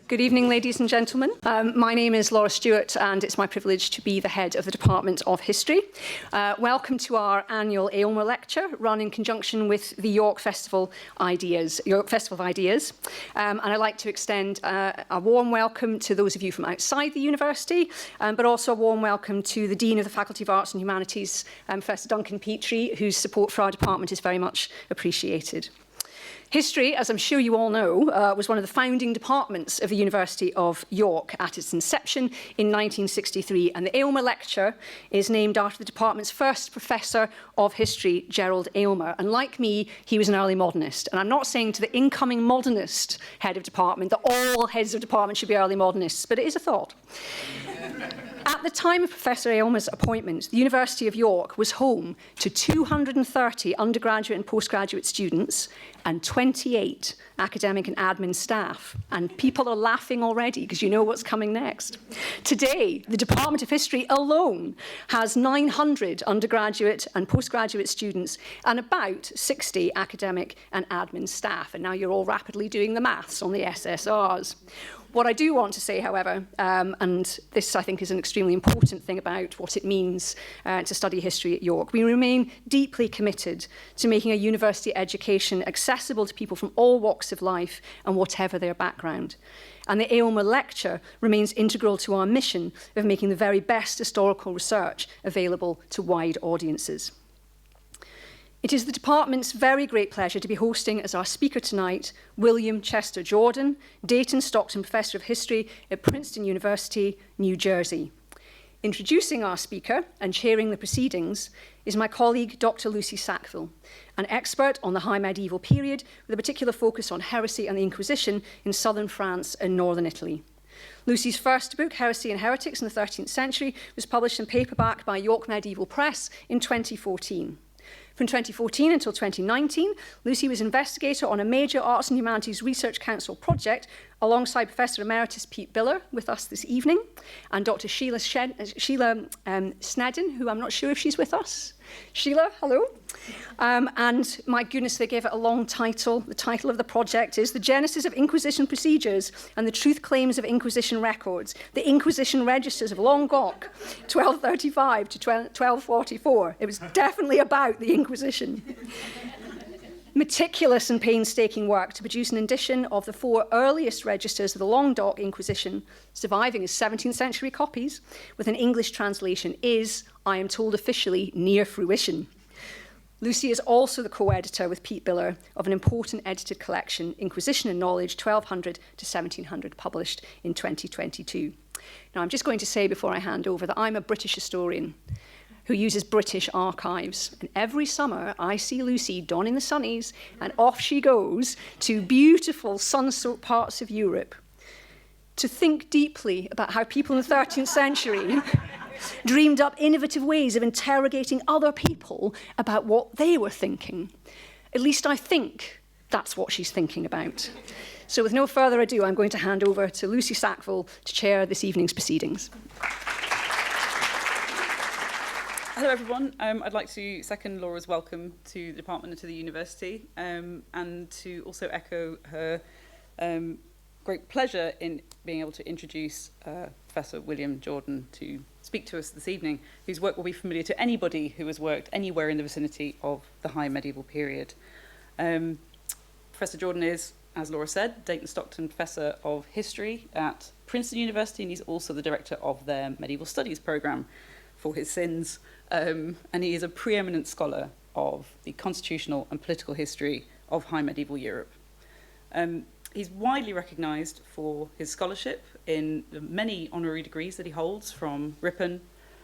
Good evening, ladies and gentlemen. My name is Laura Stewart, and it's my privilege to be the head of the Department of History. Welcome to our annual Aylmer lecture, run in conjunction with the York Festival of Ideas. And I'd like to extend a warm welcome to those of you from outside the university, but also a warm welcome to the Dean of the Faculty of Arts and Humanities, Professor Duncan Petrie, whose support for our department is very much appreciated. History, as I'm sure you all know, was one of the founding departments of the University of York at its inception in 1963, and the Aylmer Lecture is named after the department's first professor of history, Gerald Aylmer. And like me, he was an early modernist. And I'm not saying to the incoming modernist head of department that all heads of department should be early modernists, but it is a thought. At the time of Professor Aylmer's appointment, the University of York was home to 230 undergraduate and postgraduate students and 28 academic and admin staff. And people are laughing already because you know what's coming next. Today, the Department of History alone has 900 undergraduate and postgraduate students and about 60 academic and admin staff. And now you're all rapidly doing the maths on the SSRs. What I do want to say, however, and this I think is an extremely important thing about what it means to study history at York, we remain deeply committed to making a university education accessible to people from all walks of life and whatever their background. And the Aylmer Lecture remains integral to our mission of making the very best historical research available to wide audiences. It is the department's very great pleasure to be hosting as our speaker tonight William Chester Jordan, Dayton Stockton Professor of History at Princeton University, New Jersey. Introducing our speaker and chairing the proceedings is my colleague Dr. Lucy Sackville, an expert on the High Medieval period with a particular focus on heresy and the Inquisition in southern France and northern Italy. Lucy's first book, Heresy and Heretics in the 13th Century, was published in paperback by York Medieval Press in 2014. From 2014 until 2019, Lucy was investigator on a major Arts and Humanities Research Council project alongside Professor Emeritus Pete Biller with us this evening, and Dr. Sheila Snedden, who I'm not sure if she's with us. Sheila, hello. And my goodness, they gave it a long title. The title of the project is The Genesis of Inquisition Procedures and the Truth Claims of Inquisition Records, the Inquisition Registers of Languedoc, 1235 to 1244. It was definitely about the Inquisition. Meticulous and painstaking work to produce an edition of the 4 earliest registers of the Languedoc Inquisition, surviving as 17th century copies, with an English translation is, I am told officially, near fruition. Lucy is also the co-editor with Pete Biller of an important edited collection, Inquisition and Knowledge, 1200 to 1700, published in 2022. Now, I'm just going to say before I hand over that I'm a British historian who uses British archives. And every summer, I see Lucy donning the sunnies, and off she goes to beautiful sun-soaked parts of Europe to think deeply about how people in the 13th century dreamed up innovative ways of interrogating other people about what they were thinking. At least I think that's what she's thinking about. So with no further ado, I'm going to hand over to Lucy Sackville to chair this evening's proceedings. Hello everyone, I'd like to second Laura's welcome to the department and to the university, and to also echo her great pleasure in being able to introduce Professor William Jordan to speak to us this evening, whose work will be familiar to anybody who has worked anywhere in the vicinity of the High Medieval period. Professor Jordan is, as Laura said, Dayton Stockton Professor of History at Princeton University, and he's also the director of their Medieval Studies programme for his sins. And he is a preeminent scholar of the constitutional and political history of High Medieval Europe. He's widely recognised for his scholarship in the many honorary degrees that he holds from Ripon,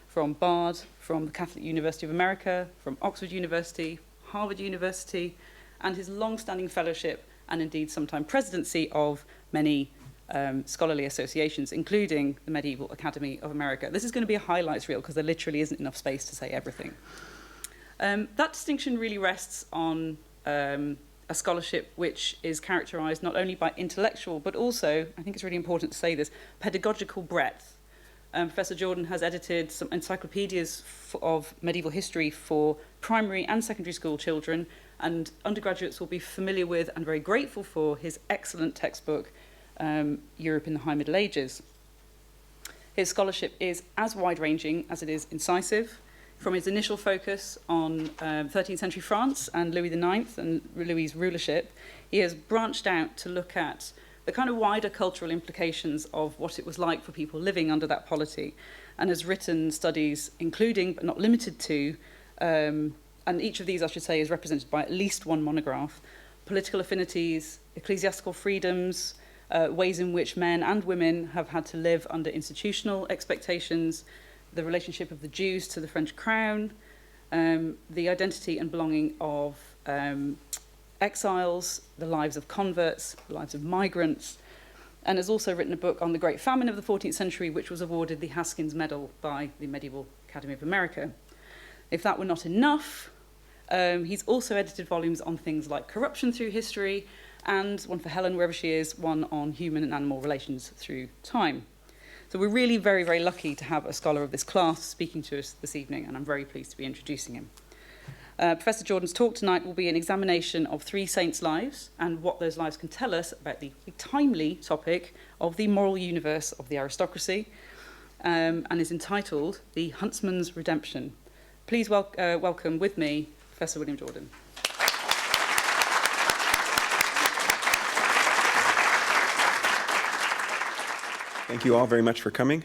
from Bard, from the Catholic University of America, from Oxford University, Harvard University, and his long-standing fellowship and indeed sometime presidency of many scholarly associations, including the Medieval Academy of America. This is going to be a highlights reel because there literally isn't enough space to say everything. That distinction really rests on a scholarship which is characterised not only by intellectual, but also, I think it's really important to say this, pedagogical breadth. Professor Jordan has edited some encyclopedias of medieval history for primary and secondary school children, and undergraduates will be familiar with and very grateful for his excellent textbook, Europe in the High Middle Ages. His scholarship is as wide-ranging as it is incisive. From his initial focus on 13th century France and Louis IX and Louis's rulership, he has branched out to look at the kind of wider cultural implications of what it was like for people living under that polity, and has written studies including, but not limited to, and each of these, I should say, is represented by at least one monograph, political affinities, ecclesiastical freedoms, ways in which men and women have had to live under institutional expectations, the relationship of the Jews to the French crown, the identity and belonging of exiles, the lives of converts, the lives of migrants, and has also written a book on the Great Famine of the 14th century, which was awarded the Haskins Medal by the Medieval Academy of America. If that were not enough, he's also edited volumes on things like corruption through history, and one for Helen, wherever she is, one on human and animal relations through time. So we're really very, very lucky to have a scholar of this class speaking to us this evening, and I'm very pleased to be introducing him. Professor Jordan's talk tonight will be an examination of 3 saints' lives and what those lives can tell us about the timely topic of the moral universe of the aristocracy, and is entitled The Huntsman's Redemption. Please welcome with me Professor William Jordan. Thank you all very much for coming.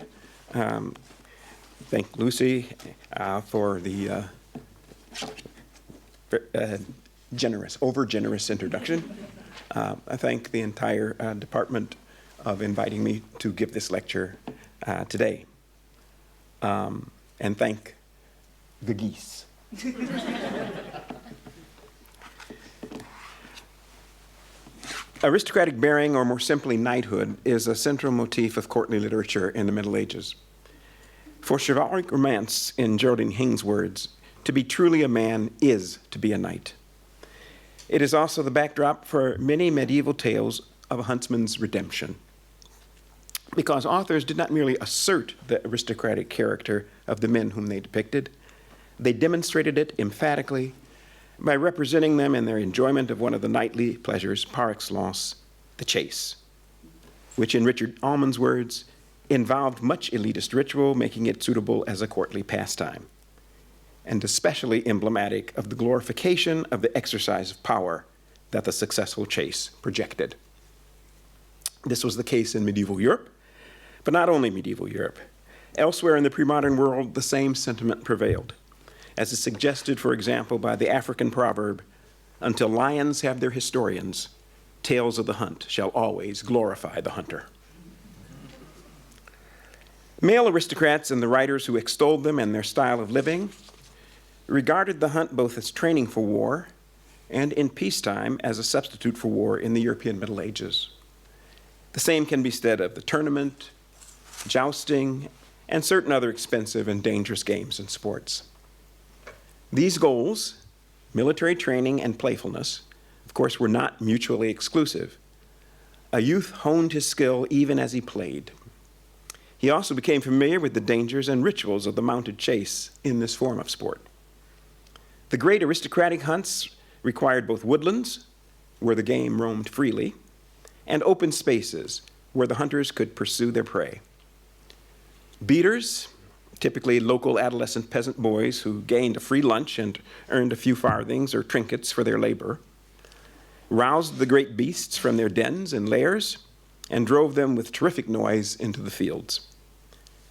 Thank Lucy for the over-generous introduction. I thank the entire department of inviting me to give this lecture today. And thank the geese. Aristocratic bearing, or more simply knighthood, is a central motif of courtly literature in the Middle Ages. For chivalric romance, in Geraldine Hing's words, to be truly a man is to be a knight. It is also the backdrop for many medieval tales of a huntsman's redemption, because authors did not merely assert the aristocratic character of the men whom they depicted, they demonstrated it emphatically by representing them in their enjoyment of one of the knightly pleasures par excellence, the chase, which in Richard Almond's words, involved much elitist ritual, making it suitable as a courtly pastime, and especially emblematic of the glorification of the exercise of power that the successful chase projected. This was the case in medieval Europe, but not only medieval Europe. Elsewhere in the pre-modern world, the same sentiment prevailed, as is suggested, for example, by the African proverb, "Until lions have their historians, tales of the hunt shall always glorify the hunter." Male aristocrats and the writers who extolled them and their style of living regarded the hunt both as training for war and in peacetime as a substitute for war in the European Middle Ages. The same can be said of the tournament, jousting, and certain other expensive and dangerous games and sports. These goals, military training and playfulness, of course, were not mutually exclusive. A youth honed his skill even as he played. He also became familiar with the dangers and rituals of the mounted chase in this form of sport. The great aristocratic hunts required both woodlands, where the game roamed freely, and open spaces where the hunters could pursue their prey. Beaters, typically local adolescent peasant boys who gained a free lunch and earned a few farthings or trinkets for their labor, roused the great beasts from their dens and lairs and drove them with terrific noise into the fields.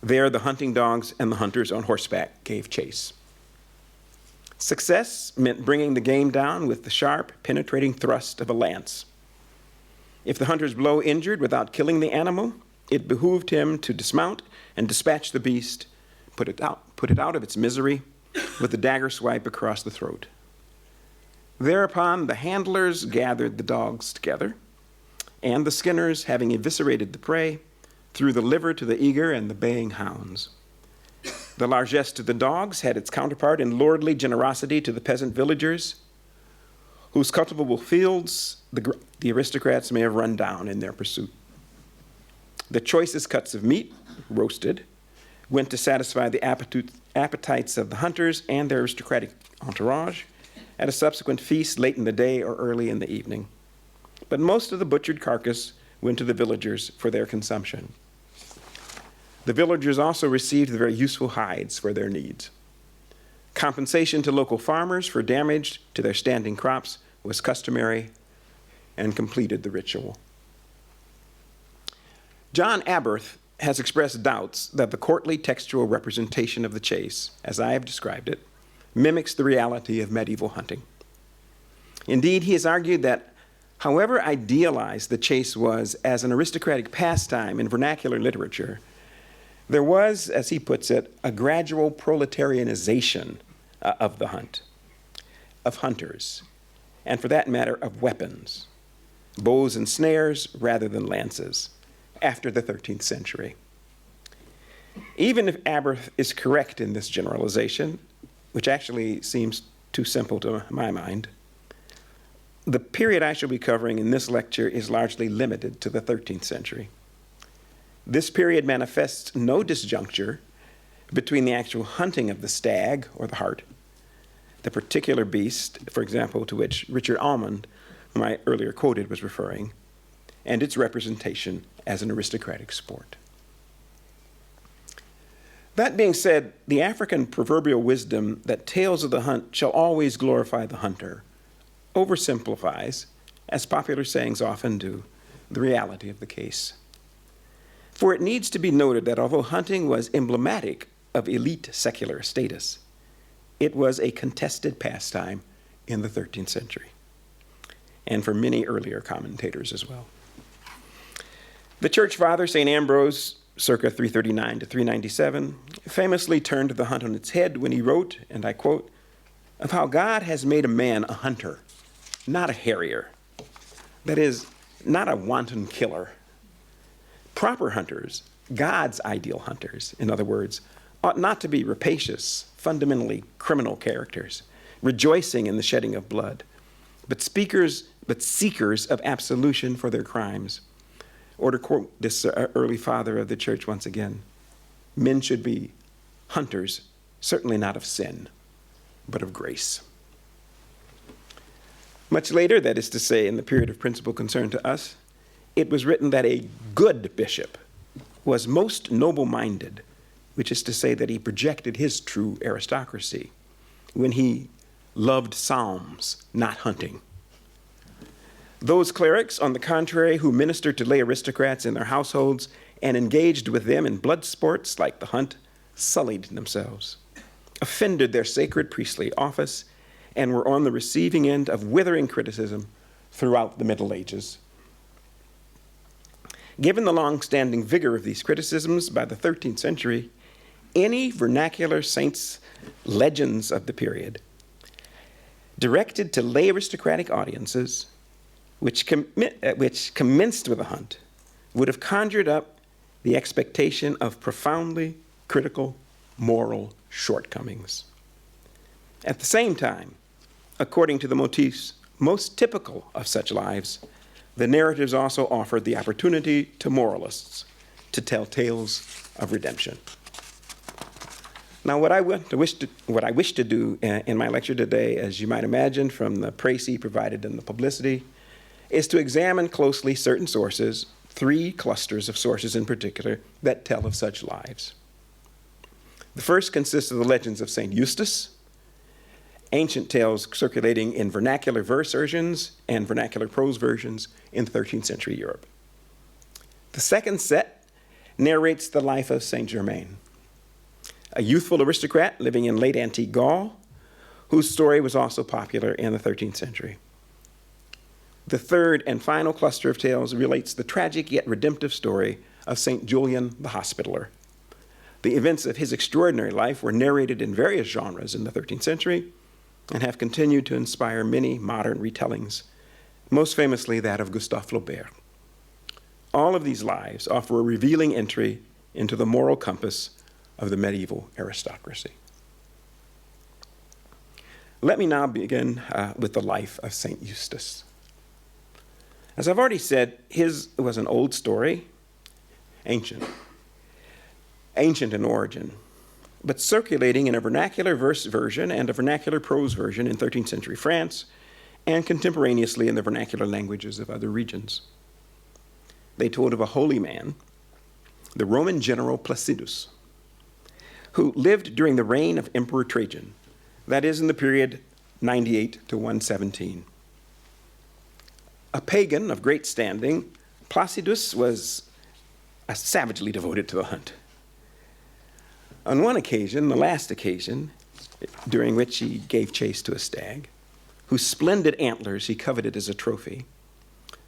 There, the hunting dogs and the hunters on horseback gave chase. Success meant bringing the game down with the sharp, penetrating thrust of a lance. If the hunter's blow injured without killing the animal, it behooved him to dismount and dispatch the beast, put it out of its misery with the dagger swipe across the throat. Thereupon, the handlers gathered the dogs together, and the skinners, having eviscerated the prey, threw the liver to the eager and the baying hounds. The largesse to the dogs had its counterpart in lordly generosity to the peasant villagers, whose cultivable fields the aristocrats may have run down in their pursuit. The choicest cuts of meat, roasted, went to satisfy the appetites of the hunters and their aristocratic entourage at a subsequent feast late in the day or early in the evening. But most of the butchered carcass went to the villagers for their consumption. The villagers also received the very useful hides for their needs. Compensation to local farmers for damage to their standing crops was customary and completed the ritual. John Aberth has expressed doubts that the courtly textual representation of the chase, as I have described it, mimics the reality of medieval hunting. Indeed, he has argued that however idealized the chase was as an aristocratic pastime in vernacular literature, there was, as he puts it, a gradual proletarianization of the hunt, of hunters, and for that matter, of weapons, bows and snares rather than lances, after the 13th century. Even if Aberth is correct in this generalization, which actually seems too simple to my mind, the period I shall be covering in this lecture is largely limited to the 13th century. This period manifests no disjuncture between the actual hunting of the stag or the hart, the particular beast, for example, to which Richard Almond, whom I earlier quoted, was referring, and its representation as an aristocratic sport. That being said, the African proverbial wisdom that tales of the hunt shall always glorify the hunter oversimplifies, as popular sayings often do, the reality of the case. For it needs to be noted that although hunting was emblematic of elite secular status, it was a contested pastime in the 13th century, and for many earlier commentators as well. The church father, St. Ambrose, circa 339 to 397, famously turned the hunt on its head when he wrote, and I quote, of how God has made a man a hunter, not a harrier. That is, not a wanton killer. Proper hunters, God's ideal hunters, in other words, ought not to be rapacious, fundamentally criminal characters, rejoicing in the shedding of blood, but seekers of absolution for their crimes. Or to quote this early father of the church once again, men should be hunters, certainly not of sin, but of grace. Much later, that is to say, in the period of principal concern to us, it was written that a good bishop was most noble-minded, which is to say that he projected his true aristocracy when he loved psalms, not hunting. Those clerics, on the contrary, who ministered to lay aristocrats in their households and engaged with them in blood sports like the hunt, sullied themselves, offended their sacred priestly office, and were on the receiving end of withering criticism throughout the Middle Ages. Given the long-standing vigor of these criticisms by the 13th century, any vernacular saints' legends of the period, directed to lay aristocratic audiences, which commenced with a hunt, would have conjured up the expectation of profoundly critical moral shortcomings. At the same time, according to the motifs most typical of such lives, the narratives also offered the opportunity to moralists to tell tales of redemption. Now, what I wish to do in my lecture today, as you might imagine from the précis provided in the publicity, is to examine closely certain sources, 3 clusters of sources in particular, that tell of such lives. The first consists of the legends of Saint Eustace, ancient tales circulating in vernacular verse versions and vernacular prose versions in 13th century Europe. The second set narrates the life of Saint Germain, a youthful aristocrat living in late antique Gaul, whose story was also popular in the 13th century. The third and final cluster of tales relates the tragic yet redemptive story of Saint Julian the Hospitaller. The events of his extraordinary life were narrated in various genres in the 13th century and have continued to inspire many modern retellings, most famously that of Gustave Flaubert. All of these lives offer a revealing entry into the moral compass of the medieval aristocracy. Let me now begin with the life of Saint Eustace. As I've already said, his was an old story, ancient in origin, but circulating in a vernacular verse version and a vernacular prose version in 13th century France, and contemporaneously in the vernacular languages of other regions. they told of a holy man, the Roman general Placidus, who lived during the reign of Emperor Trajan, that is in the period 98 to 117. A pagan of great standing, Placidus was savagely devoted to the hunt. On one occasion, the last occasion, during which he gave chase to a stag, whose splendid antlers he coveted as a trophy,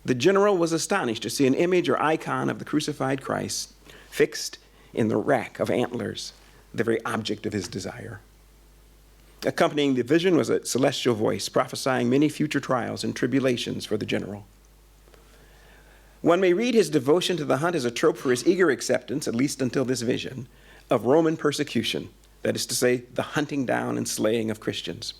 the general was astonished to see an image or icon of the crucified Christ fixed in the rack of antlers, the very object of his desire. Accompanying the vision was a celestial voice prophesying many future trials and tribulations for the general. One may read his devotion to the hunt as a trope for his eager acceptance, at least until this vision, of Roman persecution, that is to say, the hunting down and slaying of Christians.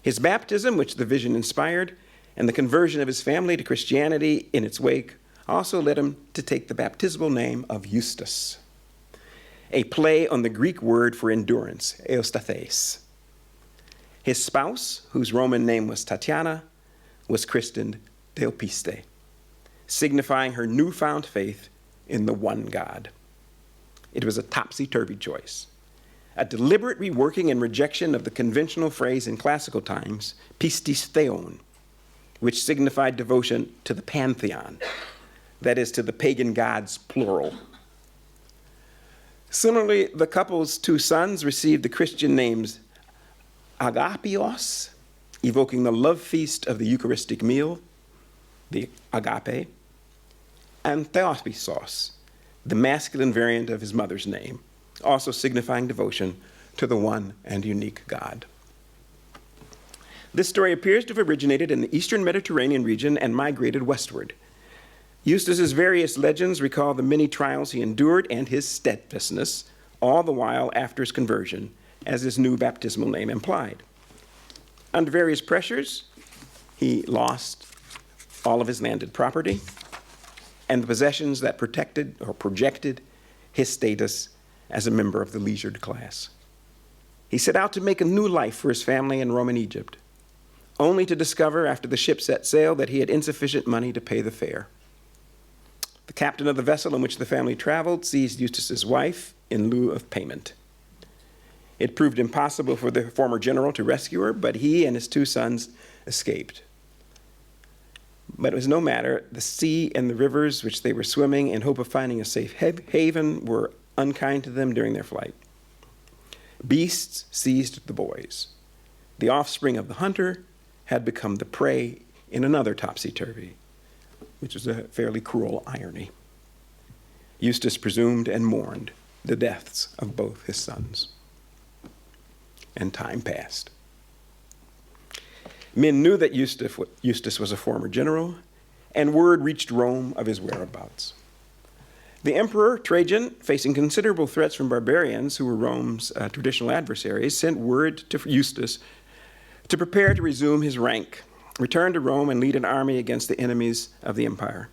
His baptism, which the vision inspired, and the conversion of his family to Christianity in its wake also led him to take the baptismal name of Eustace, a play on the Greek word for endurance, Eustathes. His spouse, whose Roman name was Tatiana, was christened Theopiste, signifying her newfound faith in the one God. It was a topsy-turvy choice, a deliberate reworking and rejection of the conventional phrase in classical times, pistis theon, which signified devotion to the pantheon, that is, to the pagan gods, plural. Similarly, the couple's two sons received the Christian names Agapios, evoking the love feast of the Eucharistic meal, the agape, and Theopisos, the masculine variant of his mother's name, also signifying devotion to the one and unique God. This story appears to have originated in the eastern Mediterranean region and migrated westward. Eustace's various legends recall the many trials he endured and his steadfastness, all the while after his conversion, as his new baptismal name implied. Under various pressures, he lost all of his landed property and the possessions that protected or projected his status as a member of the leisured class. He set out to make a new life for his family in Roman Egypt, only to discover after the ship set sail that he had insufficient money to pay the fare. The captain of the vessel in which the family traveled seized Eustace's wife in lieu of payment. It proved impossible for the former general to rescue her, but he and his two sons escaped. But it was no matter. The sea and the rivers which they were swimming in hope of finding a safe haven were unkind to them during their flight. Beasts seized the boys. The offspring of the hunter had become the prey in another topsy-turvy, which was a fairly cruel irony. Eustace presumed and mourned the deaths of both his sons. And time passed. Men knew that Eustace was a former general, and word reached Rome of his whereabouts. The emperor, Trajan, facing considerable threats from barbarians who were Rome's traditional adversaries, sent word to Eustace to prepare to resume his rank, return to Rome, and lead an army against the enemies of the empire.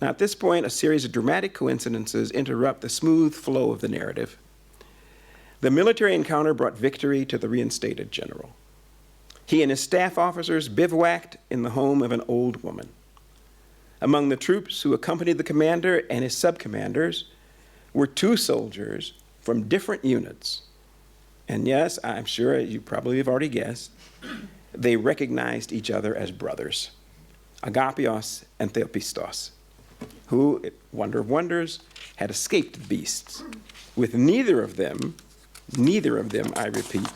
Now, at this point, a series of dramatic coincidences interrupt the smooth flow of the narrative. The military encounter brought victory to the reinstated general. He and his staff officers bivouacked in the home of an old woman. Among the troops who accompanied the commander and his sub-commanders were two soldiers from different units. And yes, I'm sure you probably have already guessed, they recognized each other as brothers, Agapios and Theopistos, who, wonder of wonders, had escaped the beasts, with neither of them, I repeat,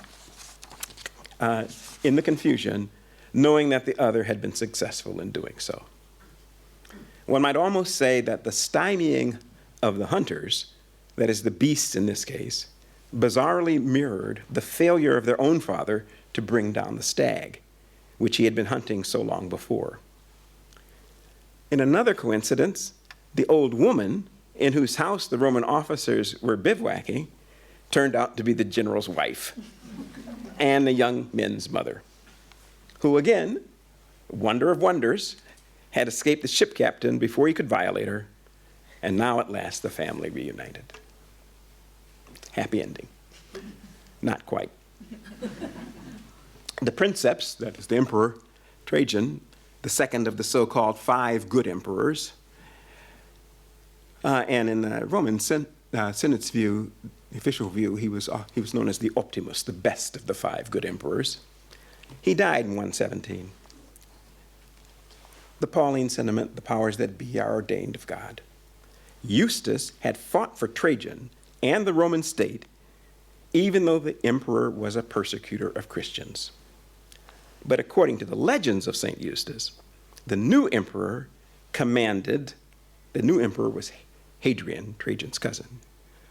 in the confusion, knowing that the other had been successful in doing so. One might almost say that the stymieing of the hunters, that is the beasts in this case, bizarrely mirrored the failure of their own father to bring down the stag, which he had been hunting so long before. In another coincidence, the old woman in whose house the Roman officers were bivouacking turned out to be the general's wife and the young men's mother, who again, wonder of wonders, had escaped the ship captain before he could violate her, and now at last the family reunited. Happy ending. Not quite. The princeps, that is the emperor, Trajan, the second of the so-called 5 good emperors, And in the Roman Senate's view, the official view, he was known as the Optimus, the best of the 5 good emperors. He died in 117. The Pauline sentiment, the powers that be are ordained of God. Eustace had fought for Trajan and the Roman state, even though the emperor was a persecutor of Christians. But according to the legends of Saint Eustace, the new emperor was Hadrian, Trajan's cousin.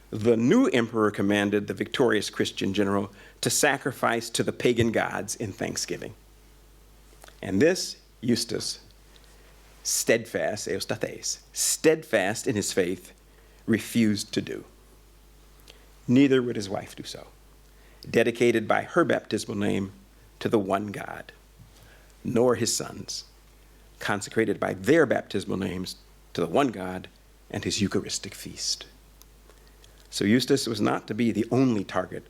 The new emperor commanded the victorious Christian general to sacrifice to the pagan gods in thanksgiving. And this Eustace, steadfast in his faith, refused to do. Neither would his wife do so, dedicated by her baptismal name to the one God, nor his sons, consecrated by their baptismal names to the one God and his Eucharistic feast. So Eustace was not to be the only target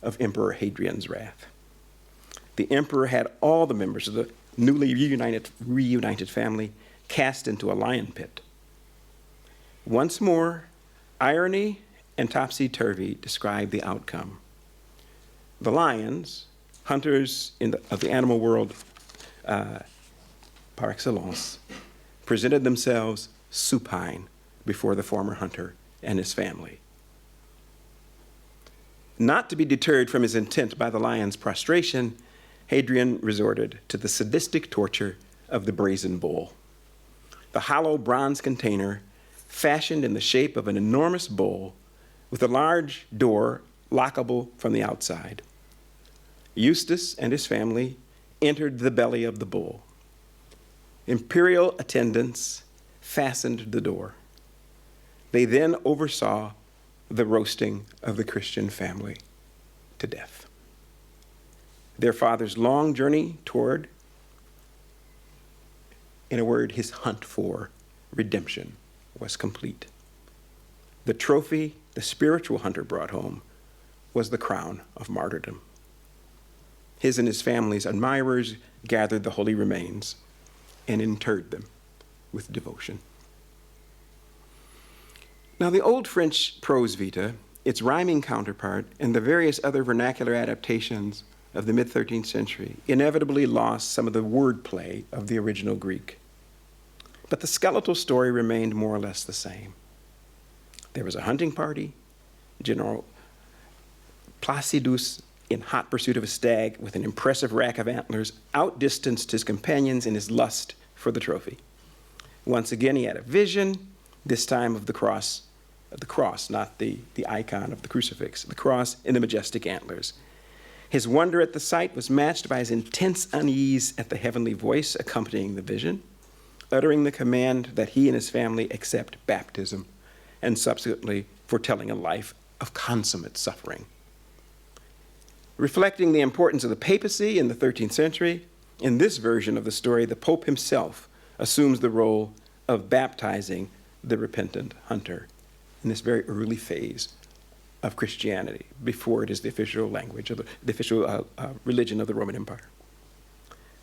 of Emperor Hadrian's wrath. The emperor had all the members of the newly reunited family cast into a lion pit. Once more, irony and topsy-turvy describe the outcome. The lions, hunters of the animal world par excellence, presented themselves supine before the former hunter and his family. Not to be deterred from his intent by the lion's prostration, Hadrian resorted to the sadistic torture of the brazen bull. The hollow bronze container, fashioned in the shape of an enormous bull with a large door lockable from the outside. Eustace and his family entered the belly of the bull. Imperial attendants fastened the door. They then oversaw the roasting of the Christian family to death. Their father's long journey toward, in a word, his hunt for redemption was complete. The trophy the spiritual hunter brought home was the crown of martyrdom. His and his family's admirers gathered the holy remains and interred them with devotion. Now, the old French prose vita, its rhyming counterpart, and the various other vernacular adaptations of the mid-13th century inevitably lost some of the wordplay of the original Greek. But the skeletal story remained more or less the same. There was a hunting party, General Placidus, in hot pursuit of a stag with an impressive rack of antlers, outdistanced his companions in his lust for the trophy. Once again, he had a vision, this time of the cross, not the icon of the crucifix, the cross in the majestic antlers. His wonder at the sight was matched by his intense unease at the heavenly voice accompanying the vision, uttering the command that he and his family accept baptism, and subsequently foretelling a life of consummate suffering. Reflecting the importance of the papacy in the 13th century, in this version of the story, the Pope himself assumes the role of baptizing the repentant hunter in this very early phase of Christianity, before it is the official language, of the official religion of the Roman Empire.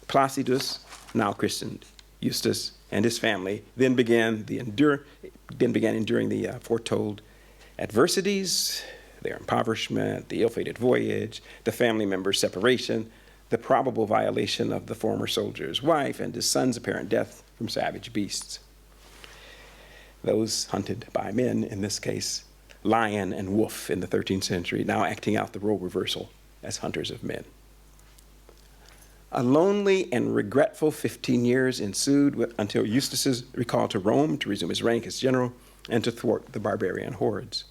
Placidus, now christened Eustace, and his family then began enduring the foretold adversities, their impoverishment, the ill-fated voyage, the family members' separation, the probable violation of the former soldier's wife, and his son's apparent death from savage beasts. Those hunted by men, in this case, lion and wolf in the 13th century, now acting out the role reversal as hunters of men. A lonely and regretful 15 years ensued until Eustace's recall to Rome to resume his rank as general and to thwart the barbarian hordes.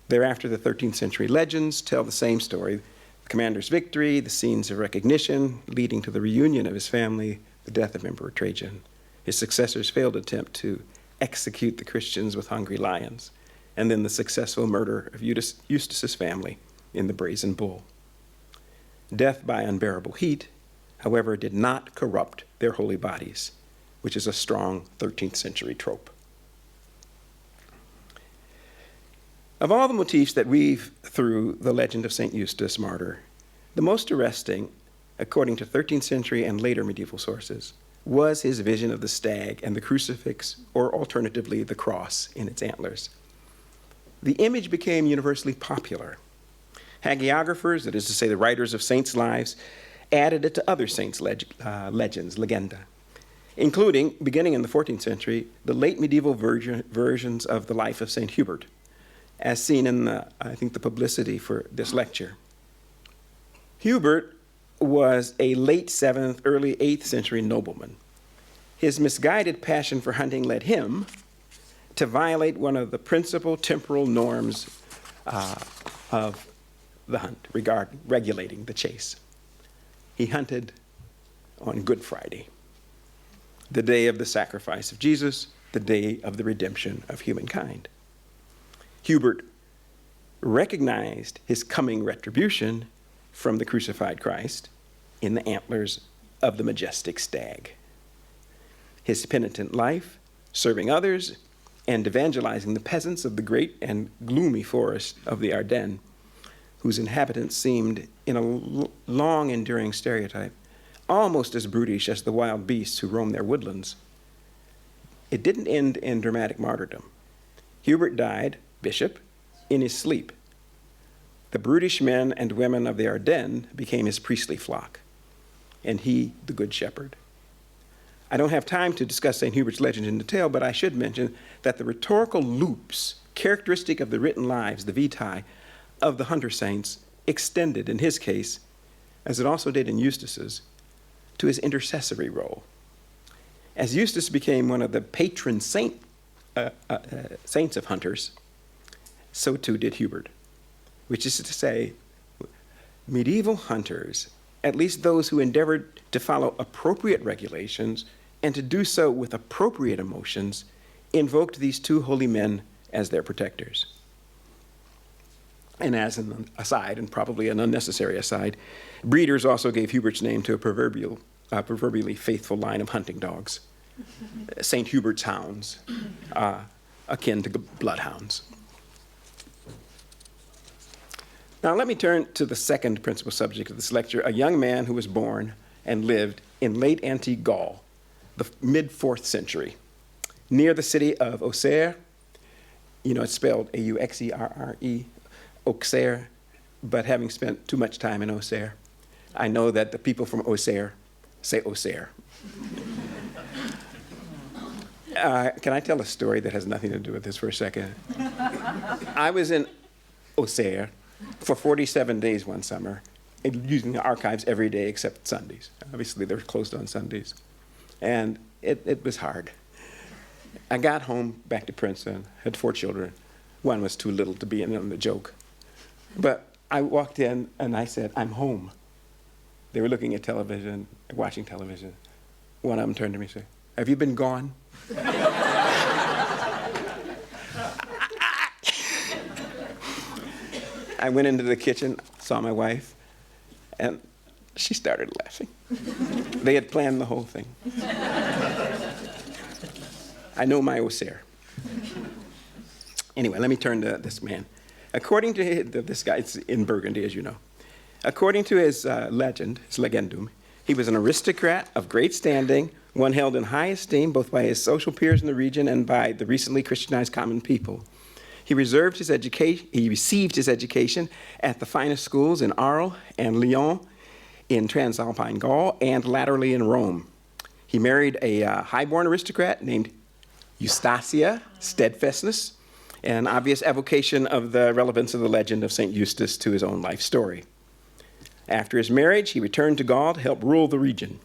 Thereafter, the 13th century legends tell the same story: the commander's victory, the scenes of recognition leading to the reunion of his family, the death of Emperor Trajan, his successor's failed attempt to execute the Christians with hungry lions, and then the successful murder of Eustace's family in the brazen bull. Death by unbearable heat, however, did not corrupt their holy bodies, which is a strong 13th century trope. Of all the motifs that weave through the legend of Saint Eustace, martyr, the most arresting, according to 13th century and later medieval sources, was his vision of the stag and the crucifix, or alternatively, the cross in its antlers. The image became universally popular. Hagiographers, that is to say the writers of saints' lives, added it to other saints' legends, legenda, including, beginning in the 14th century, the late medieval versions of the life of Saint Hubert, as seen in the publicity for this lecture. Hubert was a late 7th, early 8th century nobleman. His misguided passion for hunting led him to violate one of the principal temporal norms of the hunt, regulating the chase. He hunted on Good Friday, the day of the sacrifice of Jesus, the day of the redemption of humankind. Hubert recognized his coming retribution from the crucified Christ in the antlers of the majestic stag. His penitent life, serving others, and evangelizing the peasants of the great and gloomy forest of the Ardennes, whose inhabitants seemed, in a long enduring stereotype, almost as brutish as the wild beasts who roam their woodlands. It didn't end in dramatic martyrdom. Hubert died, bishop, in his sleep. The brutish men and women of the Ardennes became his priestly flock, and he the good shepherd. I don't have time to discuss St. Hubert's legend in detail, but I should mention that the rhetorical loops characteristic of the written lives, the vitae, of the hunter saints extended, in his case, as it also did in Eustace's, to his intercessory role. As Eustace became one of the patron saints of hunters, so too did Hubert, which is to say, medieval hunters, at least those who endeavored to follow appropriate regulations and to do so with appropriate emotions, invoked these two holy men as their protectors. And as an aside, and probably an unnecessary aside, breeders also gave Hubert's name to a proverbially faithful line of hunting dogs, St. Hubert's hounds, akin to bloodhounds. Now let me turn to the second principal subject of this lecture, a young man who was born and lived in late antique Gaul, the mid-4th century, near the city of Auxerre. You know, it's spelled A-U-X-E-R-R-E, Auxerre, but having spent too much time in Auxerre, I know that the people from Auxerre say Auxerre. Can I tell a story that has nothing to do with this for a second? I was in Auxerre for 47 days one summer, using the archives every day except Sundays. Obviously, they're closed on Sundays. And it was hard. I got home back to Princeton, had 4 children. One was too little to be in on the joke. But I walked in and I said, I'm home. They were looking at television, watching television. One of them turned to me and said, have you been gone? I went into the kitchen, saw my wife, and she started laughing. They had planned the whole thing. I know my Auxerre. Anyway, let me turn to this man. According to this guy, it's in Burgundy, as you know. According to his legend, his legendum, he was an aristocrat of great standing, one held in high esteem both by his social peers in the region and by the recently Christianized common people. He received his education at the finest schools in Arles and Lyon, in Transalpine Gaul, and latterly in Rome. He married a highborn aristocrat named Eustacia, steadfastness, an obvious evocation of the relevance of the legend of Saint Eustace to his own life story. After his marriage, he returned to Gaul to help rule the region.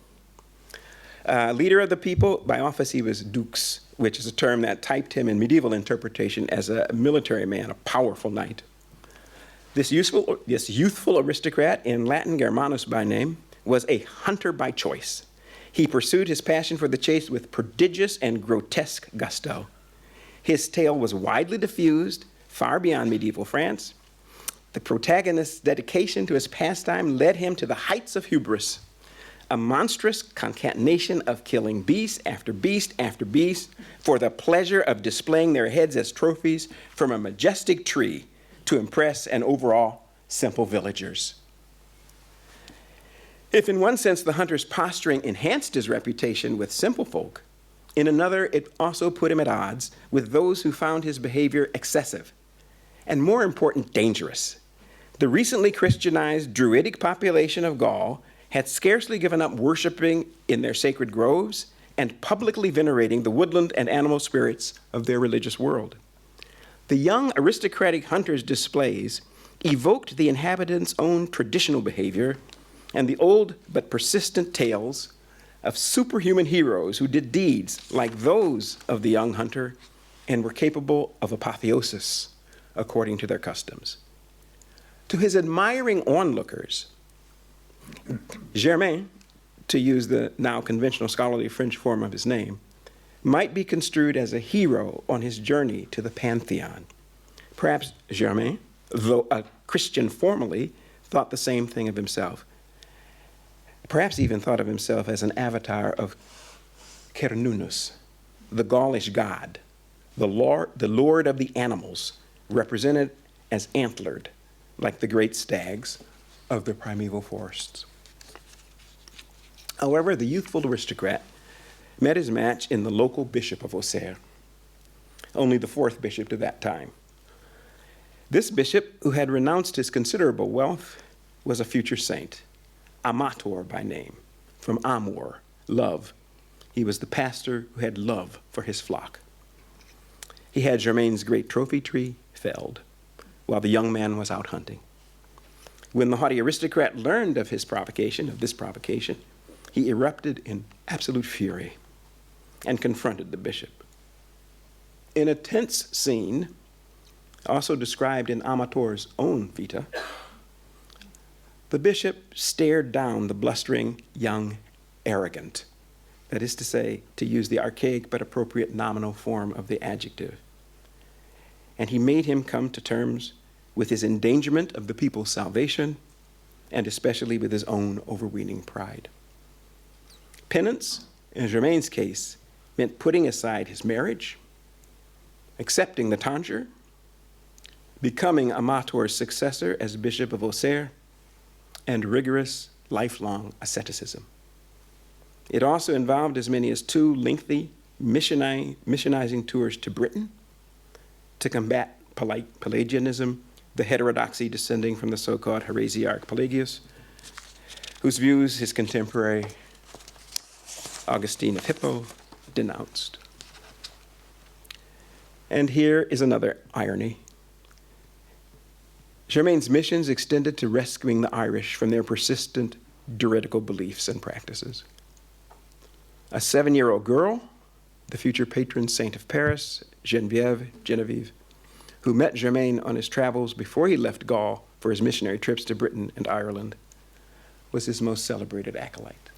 Leader of the people, by office he was dux, which is a term that typed him in medieval interpretation as a military man, a powerful knight. This youthful aristocrat, in Latin Germanus by name, was a hunter by choice. He pursued his passion for the chase with prodigious and grotesque gusto. His tale was widely diffused, far beyond medieval France. The protagonist's dedication to his pastime led him to the heights of hubris, a monstrous concatenation of killing beast after beast after beast for the pleasure of displaying their heads as trophies from a majestic tree to impress and overawe simple villagers. If in one sense the hunter's posturing enhanced his reputation with simple folk, in another it also put him at odds with those who found his behavior excessive, and more important, dangerous. The recently Christianized Druidic population of Gaul had scarcely given up worshiping in their sacred groves and publicly venerating the woodland and animal spirits of their religious world. The young aristocratic hunter's displays evoked the inhabitants' own traditional behavior and the old but persistent tales of superhuman heroes who did deeds like those of the young hunter and were capable of apotheosis according to their customs. To his admiring onlookers, Germain, to use the now conventional scholarly French form of his name, might be construed as a hero on his journey to the Pantheon. Perhaps Germain, though a Christian formally, thought the same thing of himself. Perhaps even thought of himself as an avatar of Cernunnos, the Gaulish god, the lord of the animals, represented as antlered, like the great stags of the primeval forests. However, the youthful aristocrat met his match in the local bishop of Auxerre, only the fourth bishop to that time. This bishop, who had renounced his considerable wealth, was a future saint, Amator by name, from amor, love. He was the pastor who had love for his flock. He had Germain's great trophy tree felled, while the young man was out hunting. When the haughty aristocrat learned of this provocation, he erupted in absolute fury and confronted the bishop. In a tense scene, also described in Amator's own Vita, the bishop stared down the blustering young arrogant, that is to say, to use the archaic but appropriate nominal form of the adjective. And he made him come to terms with his endangerment of the people's salvation, and especially with his own overweening pride. Penance, in Germain's case, meant putting aside his marriage, accepting the tonsure, becoming Amator's successor as Bishop of Auxerre, and rigorous, lifelong asceticism. It also involved as many as 2 lengthy missionizing tours to Britain to combat Pelagianism, the heterodoxy descending from the so-called heresiarch Pelagius, whose views his contemporary Augustine of Hippo denounced. And here is another irony. Germain's missions extended to rescuing the Irish from their persistent Druidical beliefs and practices. A 7-year-old girl, the future patron saint of Paris, Genevieve, who met Germain on his travels before he left Gaul for his missionary trips to Britain and Ireland, was his most celebrated acolyte.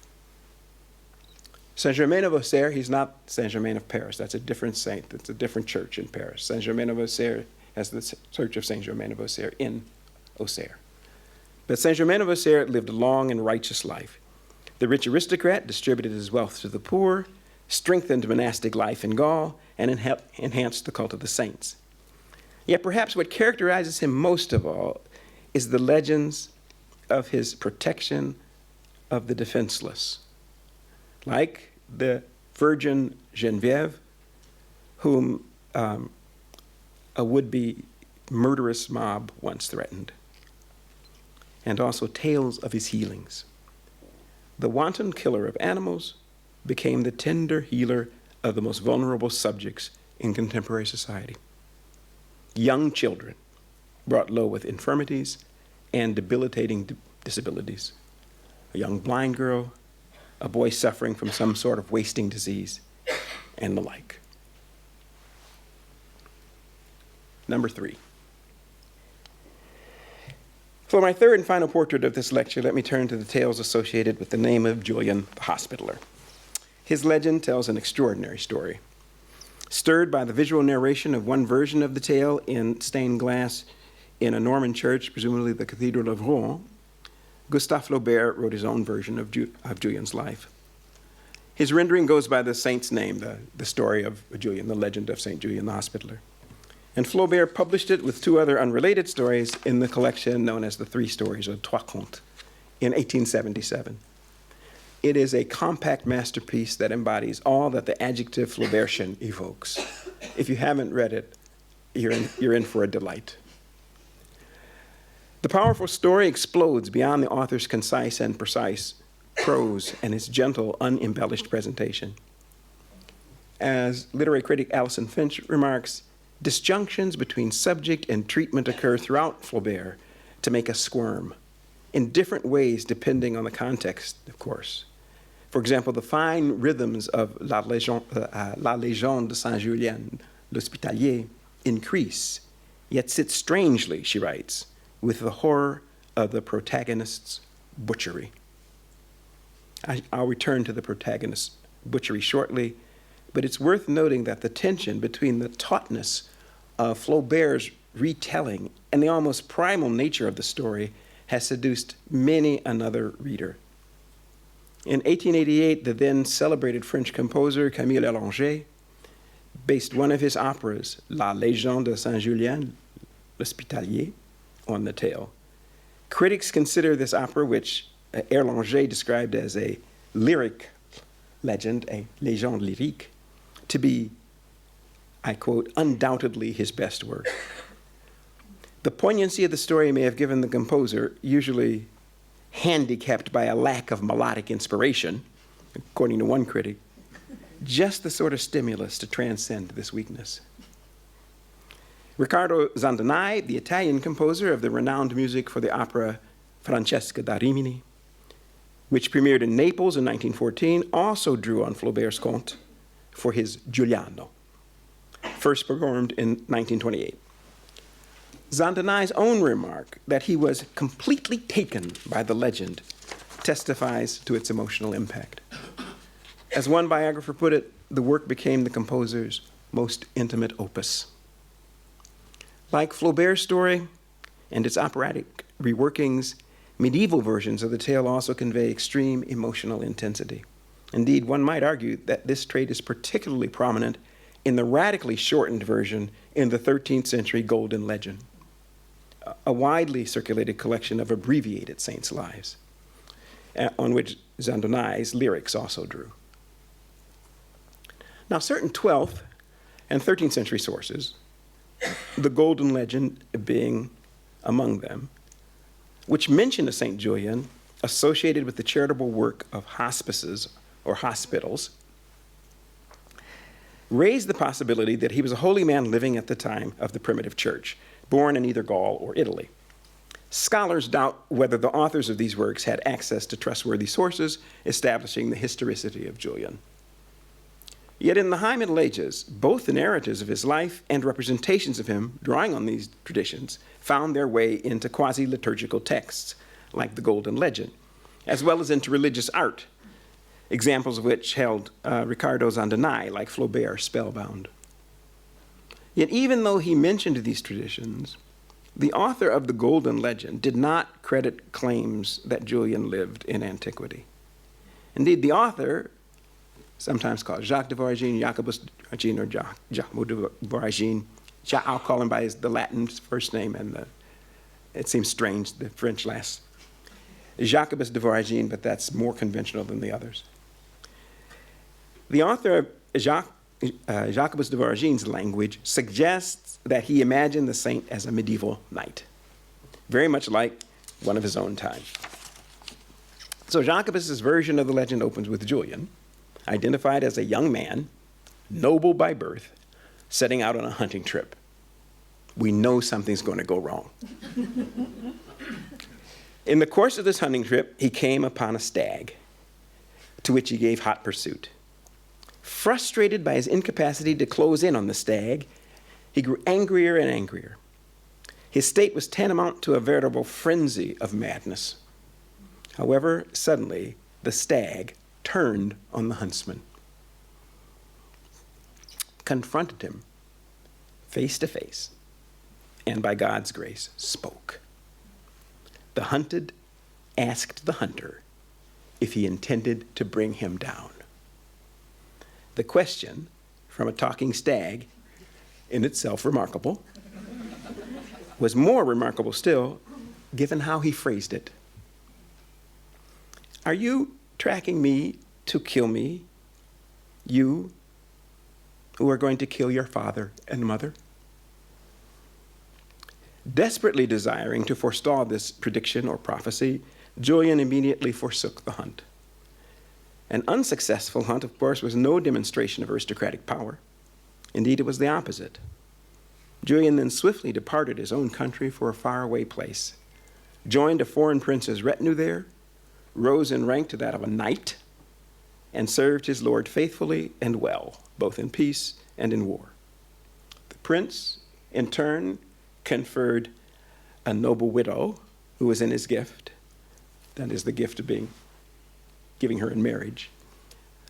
Saint Germain of Auxerre, he's not Saint Germain of Paris. That's a different saint. That's a different church in Paris. Saint Germain of Auxerre has the Church of Saint Germain of Auxerre in Auxerre. But Saint Germain of Auxerre lived a long and righteous life. The rich aristocrat distributed his wealth to the poor, strengthened monastic life in Gaul, and enhanced the cult of the saints. Yet perhaps what characterizes him most of all is the legends of his protection of the defenseless, like the Virgin Genevieve, whom a would-be murderous mob once threatened, and also tales of his healings. The wanton killer of animals became the tender healer of the most vulnerable subjects in contemporary society. Young children brought low with infirmities and debilitating disabilities. A young blind girl, a boy suffering from some sort of wasting disease, and the like. Number 3. For my third and final portrait of this lecture, let me turn to the tales associated with the name of Julian the Hospitaller. His legend tells an extraordinary story. Stirred by the visual narration of one version of the tale in stained glass in a Norman church, presumably the Cathedral of Rouen, Gustave Flaubert wrote his own version of Julian's life. His rendering goes by the saint's name, the story of Julian, the legend of Saint Julian the Hospitaller. And Flaubert published it with 2 other unrelated stories in the collection known as the 3 Stories, or Trois Contes, in 1877. It is a compact masterpiece that embodies all that the adjective Flaubertian evokes. If you haven't read it, you're in for a delight. The powerful story explodes beyond the author's concise and precise prose and his gentle, unembellished presentation. As literary critic Alison Finch remarks, disjunctions between subject and treatment occur throughout Flaubert to make us squirm, in different ways depending on the context, of course. For example, the fine rhythms of La Légende de Saint Julian the Hospitaller increase, yet sit strangely, she writes, with the horror of the protagonist's butchery. I'll return to the protagonist's butchery shortly, but it's worth noting that the tension between the tautness of Flaubert's retelling and the almost primal nature of the story has seduced many another reader. In 1888, the then celebrated French composer Camille Aylmer based one of his operas, La Légende de Saint Julian the Hospitaller, on the tale. Critics consider this opera, which Aylmer described as a lyric legend, a légende lyrique, to be, I quote, undoubtedly his best work. The poignancy of the story may have given the composer, usually handicapped by a lack of melodic inspiration, according to one critic, just the sort of stimulus to transcend this weakness. Riccardo Zandonai, the Italian composer of the renowned music for the opera Francesca da Rimini, which premiered in Naples in 1914, also drew on Flaubert's conte for his Giuliano, first performed in 1928. Zandonai's own remark that he was completely taken by the legend testifies to its emotional impact. As one biographer put it, the work became the composer's most intimate opus. Like Flaubert's story and its operatic reworkings, medieval versions of the tale also convey extreme emotional intensity. Indeed, one might argue that this trait is particularly prominent in the radically shortened version in the 13th century Golden Legend, a widely circulated collection of abbreviated saints' lives, on which Zandonai's lyrics also drew. Now, certain 12th and 13th century sources, the Golden Legend being among them, which mention a Saint Julian associated with the charitable work of hospices or hospitals, raised the possibility that he was a holy man living at the time of the primitive church, born in either Gaul or Italy. Scholars doubt whether the authors of these works had access to trustworthy sources establishing the historicity of Julian. Yet in the High Middle Ages, both the narratives of his life and representations of him, drawing on these traditions, found their way into quasi-liturgical texts, like the Golden Legend, as well as into religious art, examples of which held Riccardo Zandonai, like Flaubert, spellbound. Yet even though he mentioned these traditions, the author of the Golden Legend did not credit claims that Julian lived in antiquity. Indeed, the author, sometimes called Jacques de Voragine, Jacobus de Voragine, or Jacques de Voragine, I'll call him by the Latin first name, and it seems strange, the French last. Jacobus de Voragine, but that's more conventional than the others. The author of Jacobus de Voragine's language suggests that he imagined the saint as a medieval knight, very much like one of his own time. So Jacobus's version of the legend opens with Julian, identified as a young man, noble by birth, setting out on a hunting trip. We know something's going to go wrong. In the course of this hunting trip, he came upon a stag, to which he gave hot pursuit. Frustrated by his incapacity to close in on the stag, he grew angrier and angrier. His state was tantamount to a veritable frenzy of madness. However, suddenly, the stag turned on the huntsman, confronted him face to face, and by God's grace, spoke. The hunted asked the hunter if he intended to bring him down. The question from a talking stag, in itself remarkable, was more remarkable still, given how he phrased it. Are you tracking me to kill me? You who are going to kill your father and mother? Desperately desiring to forestall this prediction or prophecy, Julian immediately forsook the hunt. An unsuccessful hunt, of course, was no demonstration of aristocratic power. Indeed, it was the opposite. Julian then swiftly departed his own country for a faraway place, joined a foreign prince's retinue there, rose in rank to that of a knight, and served his lord faithfully and well, both in peace and in war. The prince, in turn, conferred a noble widow who was in his gift, that is the gift of giving her in marriage,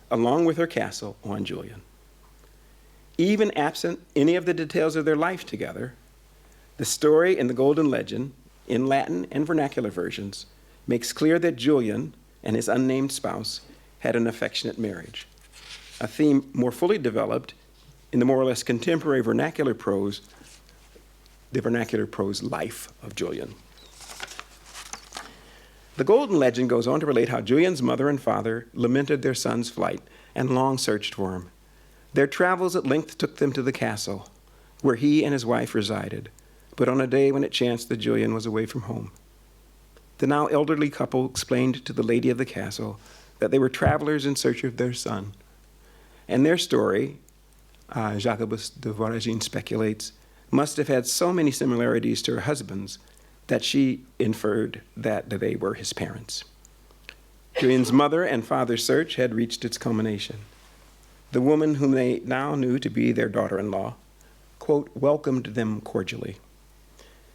along with her castle on Julian. Even absent any of the details of their life together, the story in the Golden Legend, in Latin and vernacular versions, makes clear that Julian and his unnamed spouse had an affectionate marriage, a theme more fully developed in the more or less contemporary vernacular prose, the vernacular prose life of Julian. The Golden Legend goes on to relate how Julian's mother and father lamented their son's flight and long searched for him. Their travels at length took them to the castle, where he and his wife resided, but on a day when it chanced that Julian was away from home. The now elderly couple explained to the lady of the castle that they were travelers in search of their son. And their story, Jacobus de Voragine speculates, must have had so many similarities to her husband's that she inferred that they were his parents. Julian's mother and father's search had reached its culmination. The woman whom they now knew to be their daughter-in-law, quote, welcomed them cordially,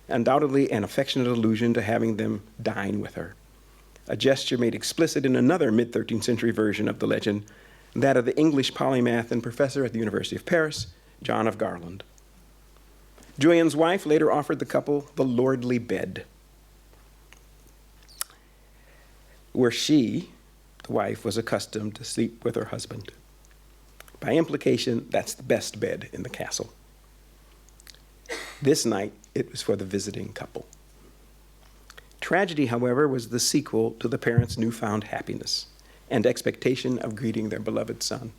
undoubtedly an affectionate allusion to having them dine with her, a gesture made explicit in another mid-13th century version of the legend, that of the English polymath and professor at the University of Paris, John of Garland. Julian's wife later offered the couple the lordly bed, where she, the wife, was accustomed to sleep with her husband. By implication, that's the best bed in the castle. This night, it was for the visiting couple. Tragedy, however, was the sequel to the parents' newfound happiness and expectation of greeting their beloved son.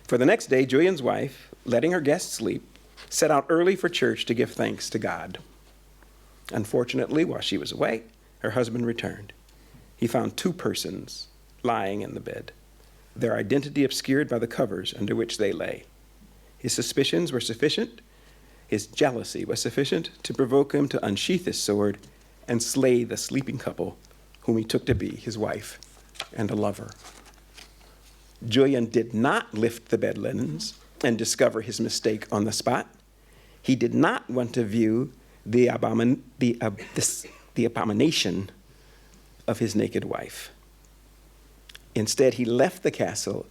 For the next day, Julian's wife, letting her guests sleep, set out early for church to give thanks to God. Unfortunately, while she was away, her husband returned. He found two persons lying in the bed, their identity obscured by the covers under which they lay. His suspicions were sufficient, his jealousy was sufficient to provoke him to unsheath his sword and slay the sleeping couple whom he took to be his wife and a lover. Julian did not lift the bed linens and discover his mistake on the spot. He did not want to view the abomination of his naked wife. Instead, he left the castle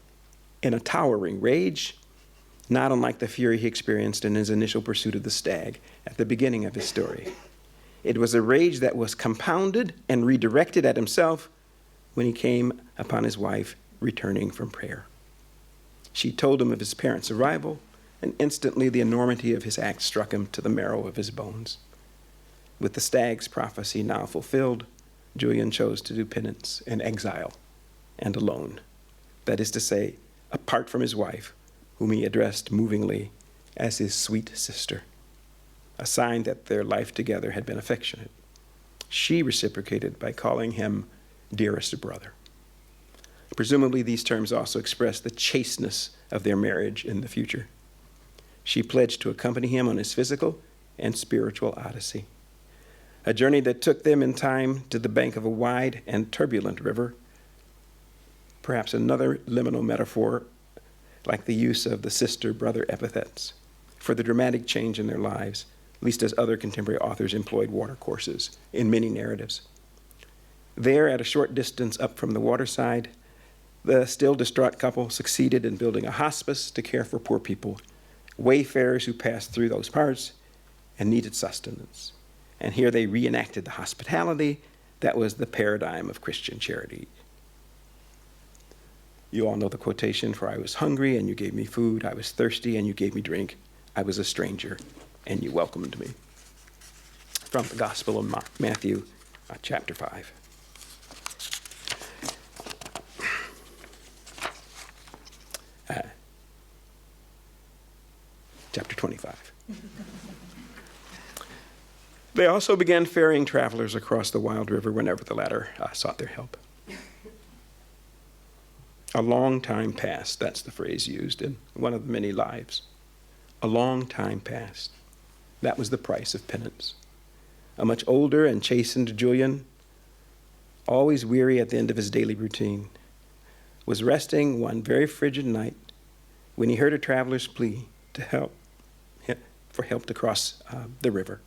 in a towering rage, not unlike the fury he experienced in his initial pursuit of the stag at the beginning of his story. It was a rage that was compounded and redirected at himself when he came upon his wife returning from prayer. She told him of his parents' arrival, and instantly the enormity of his act struck him to the marrow of his bones. With the stag's prophecy now fulfilled, Julian chose to do penance in exile and alone. That is to say, apart from his wife, whom he addressed movingly as his sweet sister, a sign that their life together had been affectionate. She reciprocated by calling him dearest brother. Presumably, these terms also express the chasteness of their marriage in the future. She pledged to accompany him on his physical and spiritual odyssey, a journey that took them in time to the bank of a wide and turbulent river, perhaps another liminal metaphor like the use of the sister-brother epithets for the dramatic change in their lives, at least as other contemporary authors employed watercourses in many narratives. There, at a short distance up from the waterside, the still distraught couple succeeded in building a hospice to care for poor people, wayfarers who passed through those parts and needed sustenance. And here they reenacted the hospitality that was the paradigm of Christian charity. You all know the quotation, "For I was hungry and you gave me food, I was thirsty and you gave me drink, I was a stranger and you welcomed me." From the Gospel of Matthew, chapter 5. chapter 25. They also began ferrying travelers across the wild river whenever the latter sought their help. A long time passed, that's the phrase used in one of the many lives. A long time passed. That was the price of penance. A much older and chastened Julian, always weary at the end of his daily routine, was resting one very frigid night when he heard a traveler's plea for help to cross the river.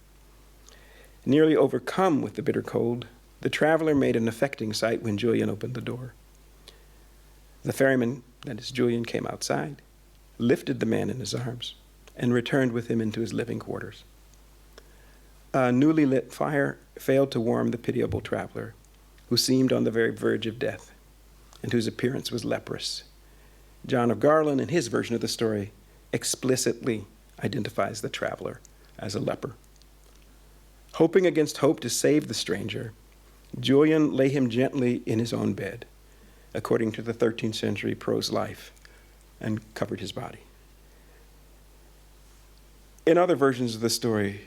Nearly overcome with the bitter cold, the traveler made an affecting sight when Julian opened the door. The ferryman, that is Julian, came outside, lifted the man in his arms, and returned with him into his living quarters. A newly lit fire failed to warm the pitiable traveler, who seemed on the very verge of death, and whose appearance was leprous. John of Garland, in his version of the story, explicitly identifies the traveler as a leper. Hoping against hope to save the stranger, Julian lay him gently in his own bed, according to the 13th century prose life, and covered his body. In other versions of the story,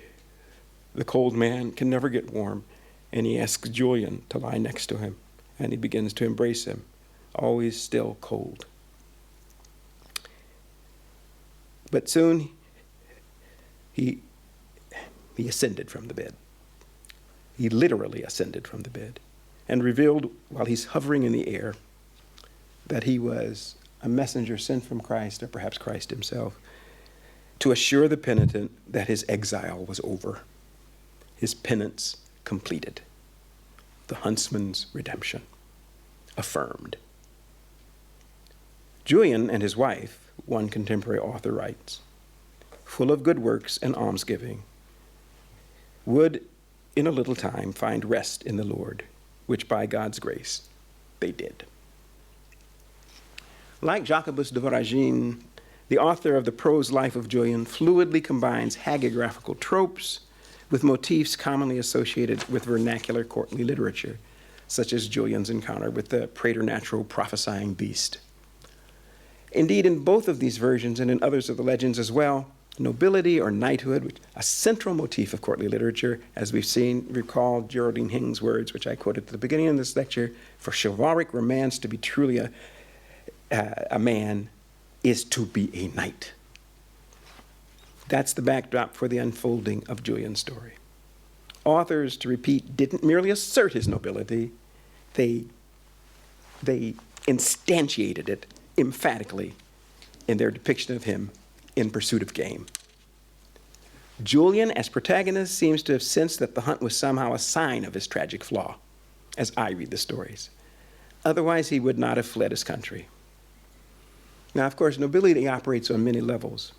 the cold man can never get warm, and he asks Julian to lie next to him, and he begins to embrace him, always still cold. But soon he ascended from the bed. He literally ascended from the bed and revealed, while he's hovering in the air, that he was a messenger sent from Christ, or perhaps Christ himself, to assure the penitent that his exile was over, his penance completed, the huntsman's redemption affirmed. Julian and his wife, one contemporary author writes, full of good works and almsgiving, would in a little time find rest in the Lord, which by God's grace they did. Like Jacobus de Voragine, the author of the prose life of Julian fluidly combines hagiographical tropes with motifs commonly associated with vernacular courtly literature, such as Julian's encounter with the preternatural prophesying beast. Indeed, in both of these versions and in others of the legends as well, nobility or knighthood, a central motif of courtly literature, as we've seen, recall Geraldine Hing's words, which I quoted at the beginning of this lecture, for chivalric romance to be truly a man is to be a knight. That's the backdrop for the unfolding of Julian's story. Authors, to repeat, didn't merely assert his nobility, they instantiated it emphatically in their depiction of him in pursuit of game. Julian, as protagonist, seems to have sensed that the hunt was somehow a sign of his tragic flaw, as I read the stories. Otherwise, he would not have fled his country. Now, of course, nobility operates on many levels.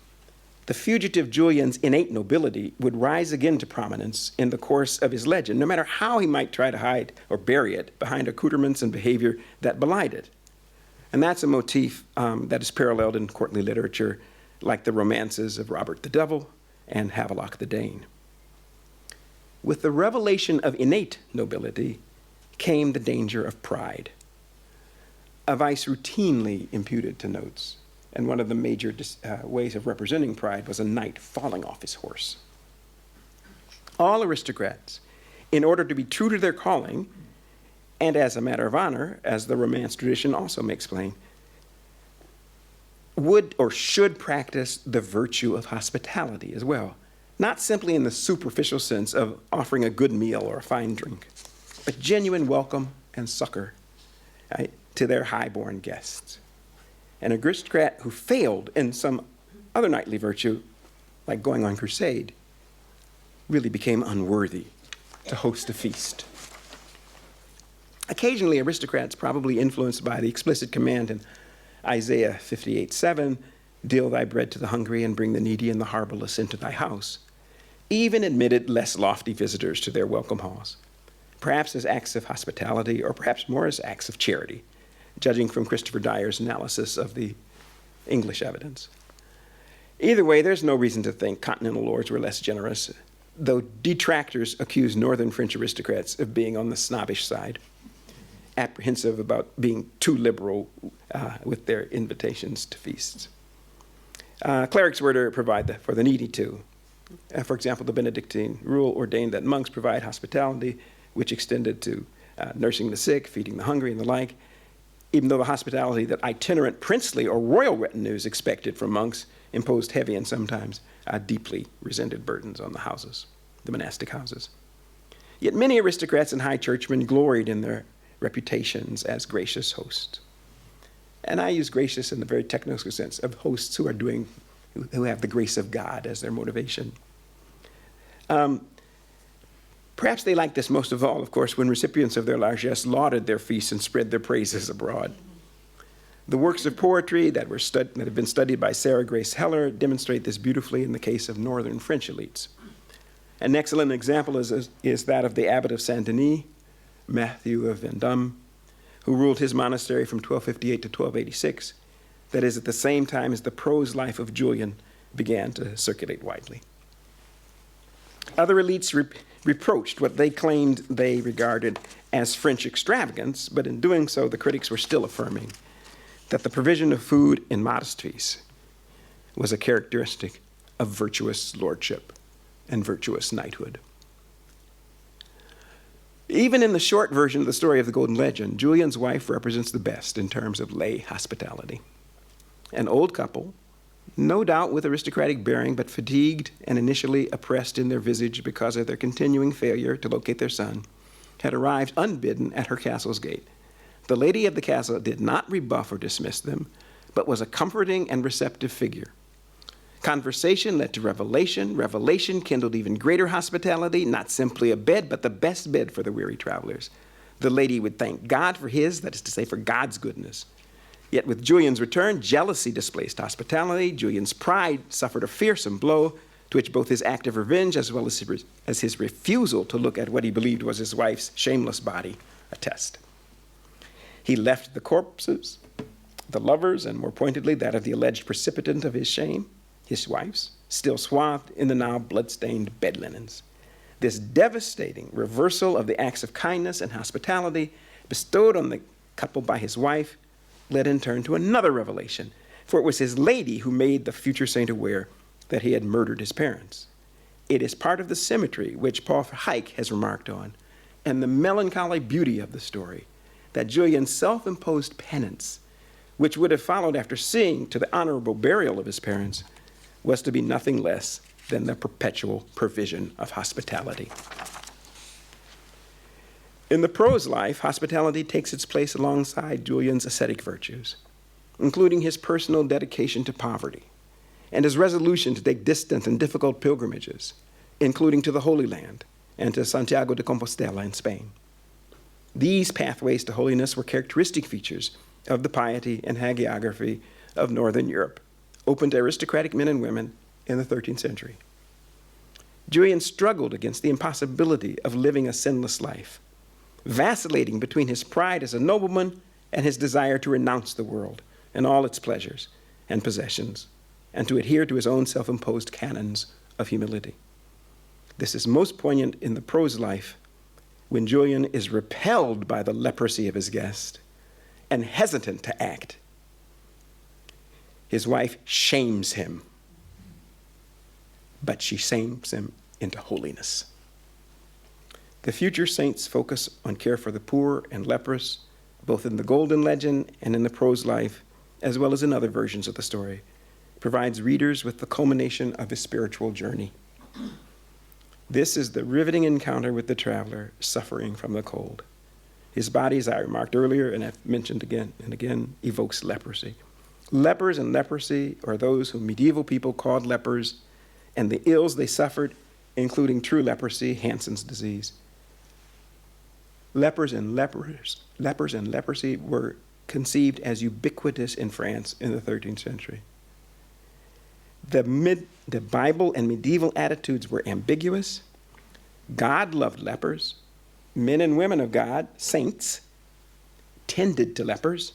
The fugitive Julian's innate nobility would rise again to prominence in the course of his legend, no matter how he might try to hide or bury it behind accoutrements and behavior that belied it. And that's a motif that is paralleled in courtly literature, like the romances of Robert the Devil and Havelock the Dane. With the revelation of innate nobility came the danger of pride, a vice routinely imputed to notes. And one of the major ways of representing pride was a knight falling off his horse. All aristocrats, in order to be true to their calling, and as a matter of honor, as the Romance tradition also makes plain, would or should practice the virtue of hospitality as well, not simply in the superficial sense of offering a good meal or a fine drink, but genuine welcome and succor to their high-born guests. An aristocrat who failed in some other knightly virtue, like going on crusade, really became unworthy to host a feast. Occasionally, aristocrats, probably influenced by the explicit command in Isaiah 58:7, deal thy bread to the hungry and bring the needy and the harborless into thy house, even admitted less lofty visitors to their welcome halls, perhaps as acts of hospitality or perhaps more as acts of charity, judging from Christopher Dyer's analysis of the English evidence. Either way, there's no reason to think continental lords were less generous, though detractors accuse northern French aristocrats of being on the snobbish side, apprehensive about being too liberal with their invitations to feasts. Clerics were to provide for the needy too. For example, the Benedictine rule ordained that monks provide hospitality, which extended to nursing the sick, feeding the hungry, and the like, even though the hospitality that itinerant princely or royal retinues expected from monks imposed heavy and sometimes deeply resented burdens on the houses, the monastic houses. Yet many aristocrats and high churchmen gloried in their reputations as gracious hosts. And I use gracious in the very technical sense of hosts who have the grace of God as their motivation. Perhaps they liked this most of all, of course, when recipients of their largesse lauded their feasts and spread their praises abroad. The works of poetry that have been studied by Sarah Grace Heller demonstrate this beautifully in the case of northern French elites. An excellent example is that of the abbot of Saint-Denis, Matthew of Vendôme, who ruled his monastery from 1258 to 1286, that is, at the same time as the prose life of Julian began to circulate widely. Other elites reproached what they claimed they regarded as French extravagance, but in doing so, the critics were still affirming that the provision of food in modest feasts was a characteristic of virtuous lordship and virtuous knighthood. Even in the short version of the story of the Golden Legend, Julian's wife represents the best in terms of lay hospitality. An old couple, no doubt with aristocratic bearing, but fatigued and initially oppressed in their visage because of their continuing failure to locate their son, had arrived unbidden at her castle's gate. The lady of the castle did not rebuff or dismiss them, but was a comforting and receptive figure. Conversation led to revelation. Revelation kindled even greater hospitality, not simply a bed, but the best bed for the weary travelers. The lady would thank God for his, that is to say, for God's goodness. Yet with Julian's return, jealousy displaced hospitality. Julian's pride suffered a fearsome blow, to which both his act of revenge as well as his refusal to look at what he believed was his wife's shameless body attest. He left the corpses, the lovers, and more pointedly, that of the alleged precipitant of his shame, his wife's, still swathed in the now blood-stained bed linens. This devastating reversal of the acts of kindness and hospitality bestowed on the couple by his wife led in turn to another revelation, for it was his lady who made the future saint aware that he had murdered his parents. It is part of the symmetry which Paul Verheij has remarked on, and the melancholy beauty of the story, that Julian's self-imposed penance, which would have followed after seeing to the honorable burial of his parents, was to be nothing less than the perpetual provision of hospitality. In the prose life, hospitality takes its place alongside Julian's ascetic virtues, including his personal dedication to poverty and his resolution to take distant and difficult pilgrimages, including to the Holy Land and to Santiago de Compostela in Spain. These pathways to holiness were characteristic features of the piety and hagiography of Northern Europe, open to aristocratic men and women in the 13th century. Julian struggled against the impossibility of living a sinless life, vacillating between his pride as a nobleman and his desire to renounce the world and all its pleasures and possessions, and to adhere to his own self-imposed canons of humility. This is most poignant in the prose life, when Julian is repelled by the leprosy of his guest and hesitant to act. His wife shames him, but she shames him into holiness. The future saints focus on care for the poor and leprous, both in the Golden Legend and in the prose life, as well as in other versions of the story, provides readers with the culmination of his spiritual journey. This is the riveting encounter with the traveler suffering from the cold. His body, as I remarked earlier, and I've mentioned again and again, evokes leprosy. Lepers and leprosy are those whom medieval people called lepers, and the ills they suffered, including true leprosy, Hansen's disease. Lepers and leprosy were conceived as ubiquitous in France in the 13th century. The Bible and medieval attitudes were ambiguous. God loved lepers. Men and women of God, saints, tended to lepers.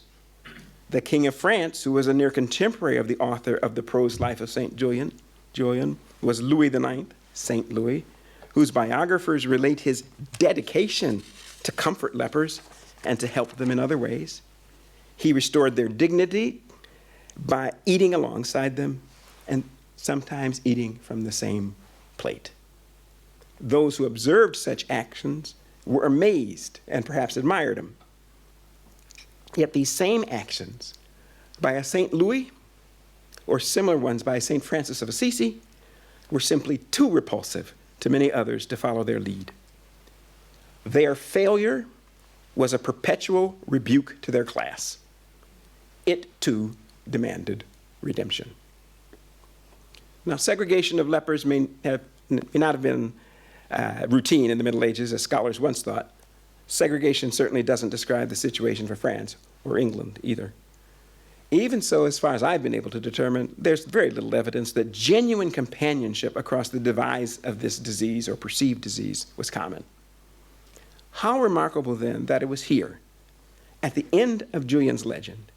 The King of France, who was a near contemporary of the author of the prose life of Saint Julian, was Louis IX, Saint Louis, whose biographers relate his dedication to comfort lepers and to help them in other ways. He restored their dignity by eating alongside them and sometimes eating from the same plate. Those who observed such actions were amazed and perhaps admired them. Yet these same actions by a St. Louis or similar ones by St. Francis of Assisi were simply too repulsive to many others to follow their lead. Their failure was a perpetual rebuke to their class. It, too, demanded redemption. Now, segregation of lepers may not have been routine in the Middle Ages, as scholars once thought. Segregation certainly doesn't describe the situation for France or England either. Even so, as far as I've been able to determine, there's very little evidence that genuine companionship across the divides of this disease or perceived disease was common. How remarkable then that it was here, at the end of Julian's legend,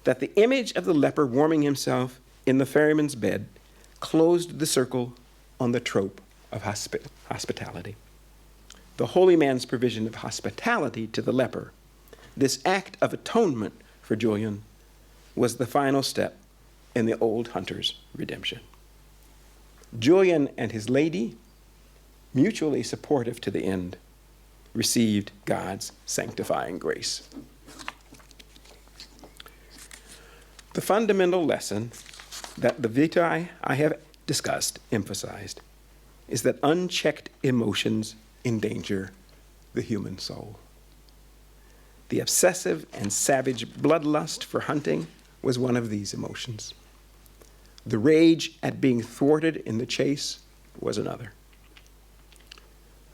that the image of the leper warming himself in the ferryman's bed closed the circle on the trope of hospitality. The holy man's provision of hospitality to the leper, this act of atonement for Julian, was the final step in the old hunter's redemption. Julian and his lady, mutually supportive to the end, received God's sanctifying grace. The fundamental lesson that the vitae I have discussed emphasized is that unchecked emotions endanger the human soul. The obsessive and savage bloodlust for hunting was one of these emotions. The rage at being thwarted in the chase was another.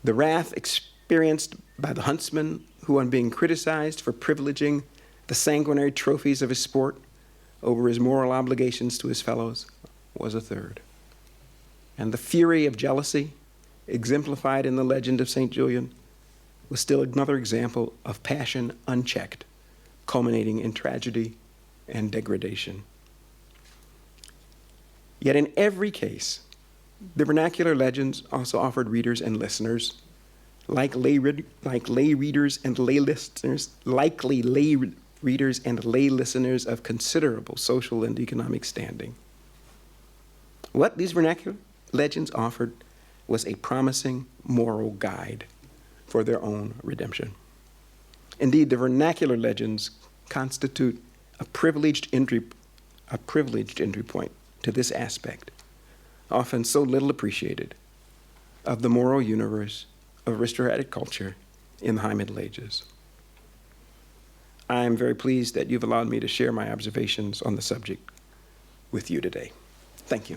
The wrath experienced by the huntsman who, on being criticized for privileging the sanguinary trophies of his sport over his moral obligations to his fellows, was a third. And the fury of jealousy, exemplified in the legend of Saint Julian, was still another example of passion unchecked, culminating in tragedy and degradation. Yet in every case, the vernacular legends also offered readers and listeners, likely lay readers and lay listeners of considerable social and economic standing. What these vernacular legends offered was a promising moral guide for their own redemption. Indeed, the vernacular legends constitute a privileged entry point to this aspect, often so little appreciated, of the moral universe of aristocratic culture in the High Middle Ages. I am very pleased that you've allowed me to share my observations on the subject with you today. Thank you.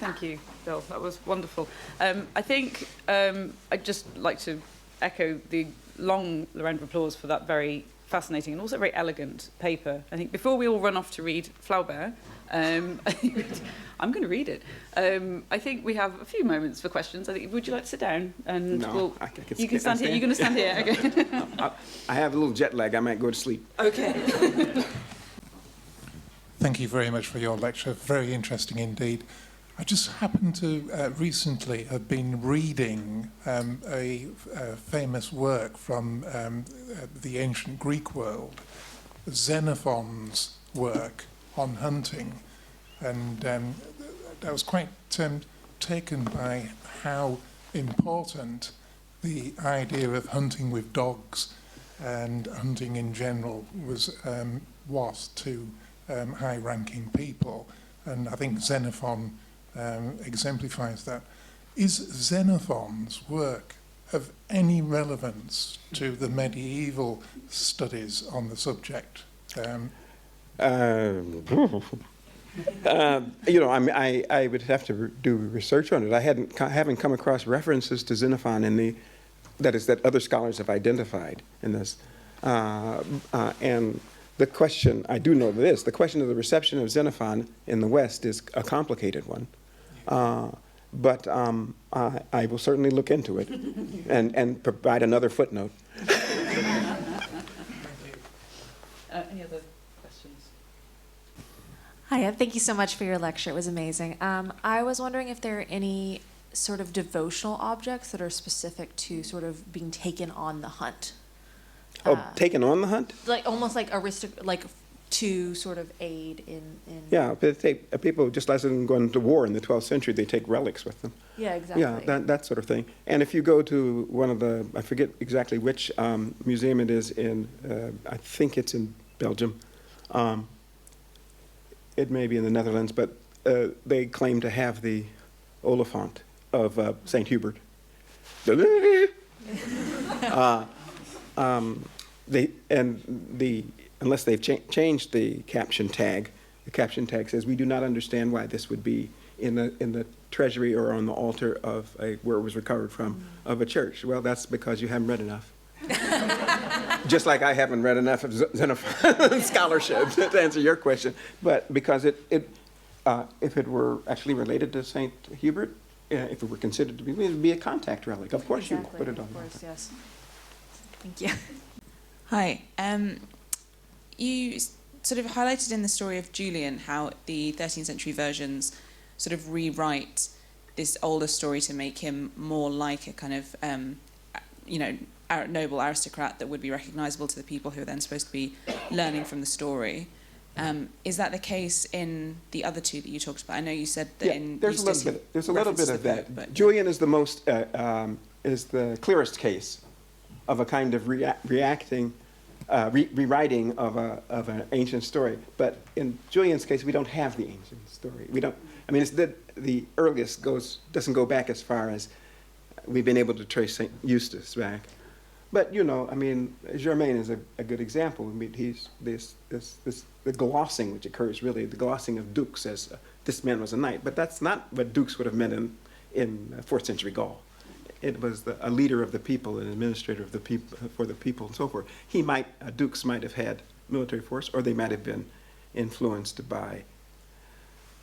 Thank you, Bill. That was wonderful. I think I'd just like to echo the long round of applause for that very fascinating and also very elegant paper. I think before we all run off to read Flaubert, I'm going to read it. I think we have a few moments for questions. I think, would you like to sit down? And no, you can stand here. You're going to stand here. Okay. I have a little jet lag. I might go to sleep. Okay. Thank you very much for your lecture. Very interesting indeed. I just happened to recently have been reading a famous work from the ancient Greek world, Xenophon's work on hunting. And I was quite taken by how important the idea of hunting with dogs and hunting in general was to high-ranking people. And I think Xenophon exemplifies that. Is Xenophon's work of any relevance to the medieval studies on the subject? I would have to do research on it. I haven't come across references to Xenophon that other scholars have identified in this. And the question, I do know this, the question of the reception of Xenophon in the West is a complicated one. But I will certainly look into it and provide another footnote. Any other questions? Hi, thank you so much for your lecture. It was amazing. I was wondering if there are any sort of devotional objects that are specific to sort of being taken on the hunt. Taken on the hunt? Like almost like to sort of aid in Yeah, but people, just as in going to war in the 12th century, they take relics with them. Yeah, exactly. Yeah, that sort of thing. And if you go to one of the, I forget exactly which museum it is in, I think it's in Belgium. It may be in the Netherlands, but they claim to have the Oliphant of Saint Hubert. Unless they've changed the caption tag says, "We do not understand why this would be in the treasury or on the altar of where it was recovered from of a church." Well, that's because you haven't read enough. Just like I haven't read enough of Xenophon scholarship to answer your question, but because if it were actually related to Saint Hubert, if it were considered to be, it would be a contact relic. Of course, exactly. you put it on. Of course, yes. Thank you. Hi. You sort of highlighted in the story of Julian how the 13th century versions sort of rewrite this older story to make him more like a kind of, noble aristocrat that would be recognisable to the people who are then supposed to be learning from the story. Is that the case in the other two that you talked about? I know you said that in there's Eustace a little bit of that. But Julian is the most is the clearest case of a kind of rewriting of an ancient story. But in Julian's case, we don't have the ancient story. We don't. I mean, it's the earliest doesn't go back as far as we've been able to trace Saint Eustace back. But I mean, Germain is a good example. I mean, he's the glossing which occurs, really the glossing of dukes as this man was a knight. But that's not what dukes would have meant in 4th century Gaul. It was a leader of the people, an administrator of the people for the people, and so forth. Dukes might have had military force, or they might have been influenced by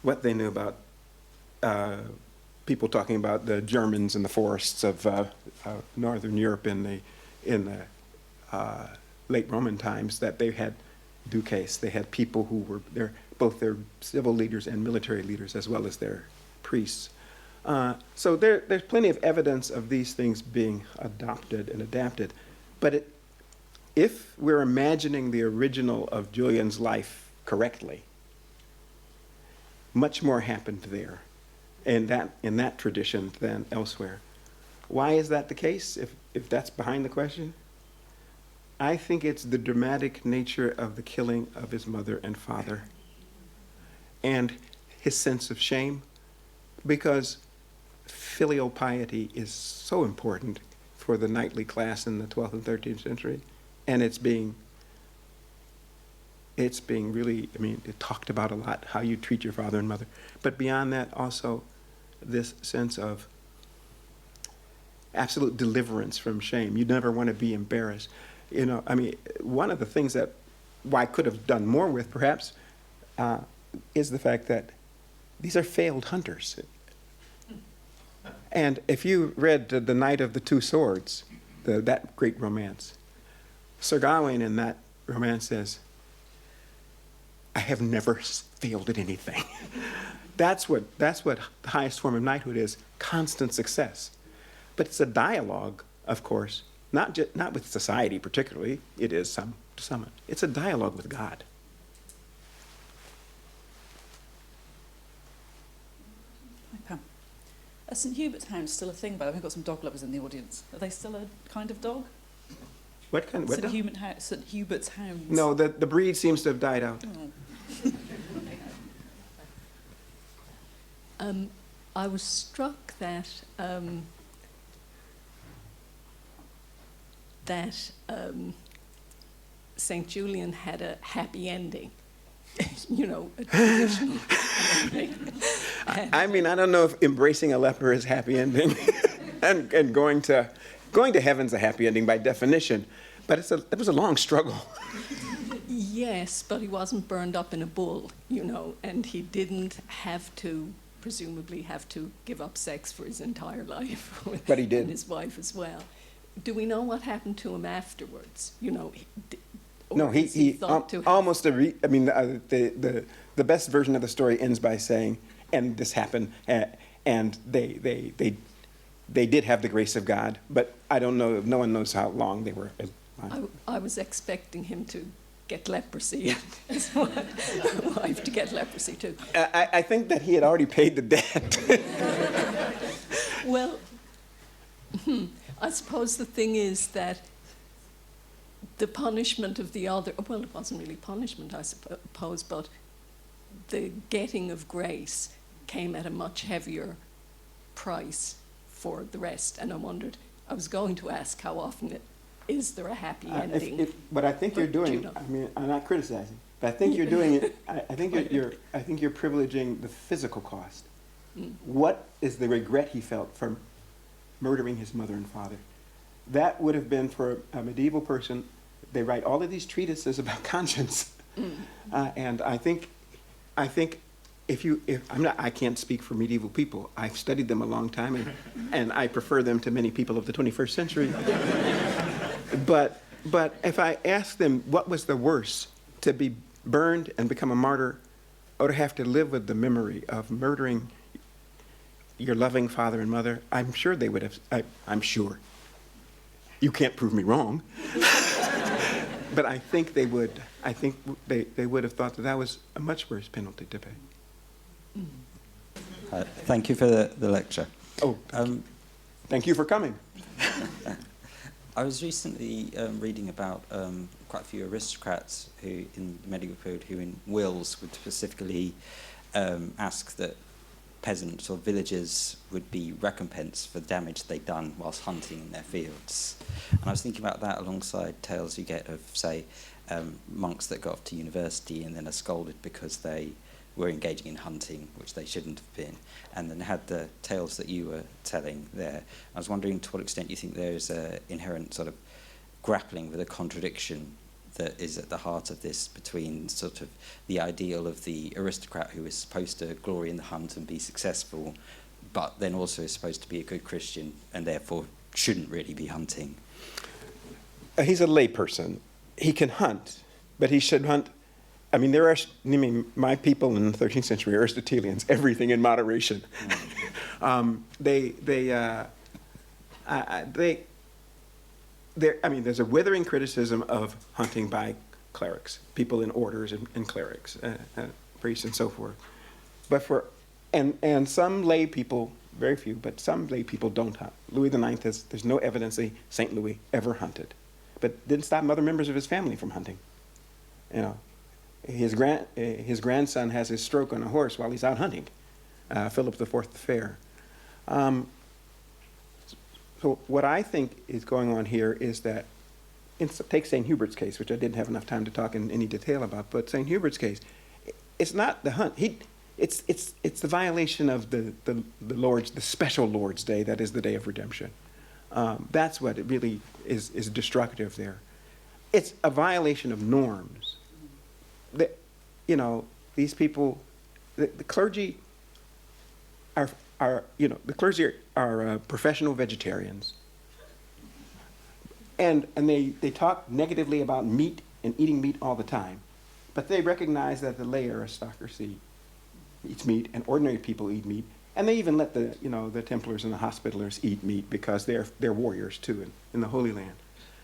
what they knew about people talking about the Germans in the forests of northern Europe in the late Roman times, that they had duces. They had people who were both their civil leaders and military leaders, as well as their priests. So there's plenty of evidence of these things being adopted and adapted. But if we're imagining the original of Julian's life correctly, much more happened there in that tradition than elsewhere. Why is that the case, if that's behind the question? I think it's the dramatic nature of the killing of his mother and father and his sense of shame, because filial piety is so important for the knightly class in the 12th and 13th century, and it's being really, I mean, it talked about a lot, how you treat your father and mother. But beyond that, also this sense of absolute deliverance from shame. You never want to be embarrassed. I mean, one of the things that I could have done more with, perhaps, is the fact that these are failed hunters. And if you read The Knight of the Two Swords, that great romance, Sir Gawain in that romance says, "I have never failed at anything." That's what the highest form of knighthood is, constant success. But it's a dialogue, of course, not with society particularly. It is to some. It's a dialogue with God. Hi, Pam. St Hubert's hound's still a thing, by the way. We've got some dog lovers in the audience. Are they still a kind of dog? What kind of what? St Hubert's hounds. No, the breed seems to have died out. Oh. I was struck that Saint Julian had a happy ending. A traditional ending. I mean, I don't know if embracing a leper is happy ending, and going to heaven's a happy ending by definition. But it was a long struggle. Yes, but he wasn't burned up in a bull, and he didn't presumably have to give up sex for his entire life. But he did. And his wife as well. Do we know what happened to him afterwards? Or No, is he thought to have- almost the best version of the story ends by saying, and this happened, and they did have the grace of God, but I don't know, no one knows how long they were. I was expecting him to get leprosy and his wife to get leprosy too. I think that he had already paid the debt. Well, I suppose the thing is that the punishment of the other, well, it wasn't really punishment, I suppose, but the getting of grace came at a much heavier price for the rest. And I wondered, I was going to ask how often is there a happy ending? But I think you're doing, you know. I mean, I'm not criticizing, but I think you're doing it, I think you're privileging the physical cost. What is the regret he felt for murdering his mother and father? That would have been for a medieval person. They write all of these treatises about conscience, and I think I can't speak for medieval people. I've studied them a long time, and I prefer them to many people of the 21st century. But if I ask them what was the worst, to be burned and become a martyr, or to have to live with the memory of murdering your loving father and mother, I'm sure they would have, I'm sure. You can't prove me wrong. But I think they would have thought that was a much worse penalty to pay. Thank you for the lecture. Oh, thank you for coming. I was recently reading about quite a few aristocrats who, in the medieval period, who in wills would specifically ask that peasants or villagers would be recompensed for the damage they'd done whilst hunting in their fields. And I was thinking about that alongside tales you get of, say, monks that got off to university and then are scolded because they were engaging in hunting, which they shouldn't have been, and then had the tales that you were telling there. I was wondering to what extent you think there is an inherent sort of grappling with a contradiction that is at the heart of this between sort of the ideal of the aristocrat who is supposed to glory in the hunt and be successful, but then also is supposed to be a good Christian and therefore shouldn't really be hunting. He's a layperson. He can hunt, but he should hunt. I mean, my people in the 13th century, Aristotelians, everything in moderation. There's a withering criticism of hunting by clerics, people in orders and clerics, priests and so forth. But and some lay people, very few, but some lay people don't hunt. Louis IX there's no evidence that St. Louis ever hunted, but didn't stop other members of his family from hunting. You know. His grandson has his stroke on a horse while he's out hunting, Philip IV the Fair. So what I think is going on here is that, take St. Hubert's case, which I didn't have enough time to talk in any detail about, but St. Hubert's case, it's not the hunt. It's the violation of the special Lord's Day, that is the day of redemption. That's what it really is destructive there. It's a violation of norms. These people, the clergy are professional vegetarians, and they talk negatively about meat and eating meat all the time, but they recognize that the lay aristocracy eats meat and ordinary people eat meat, and they even let the Templars and the Hospitallers eat meat because they're warriors too in the Holy Land.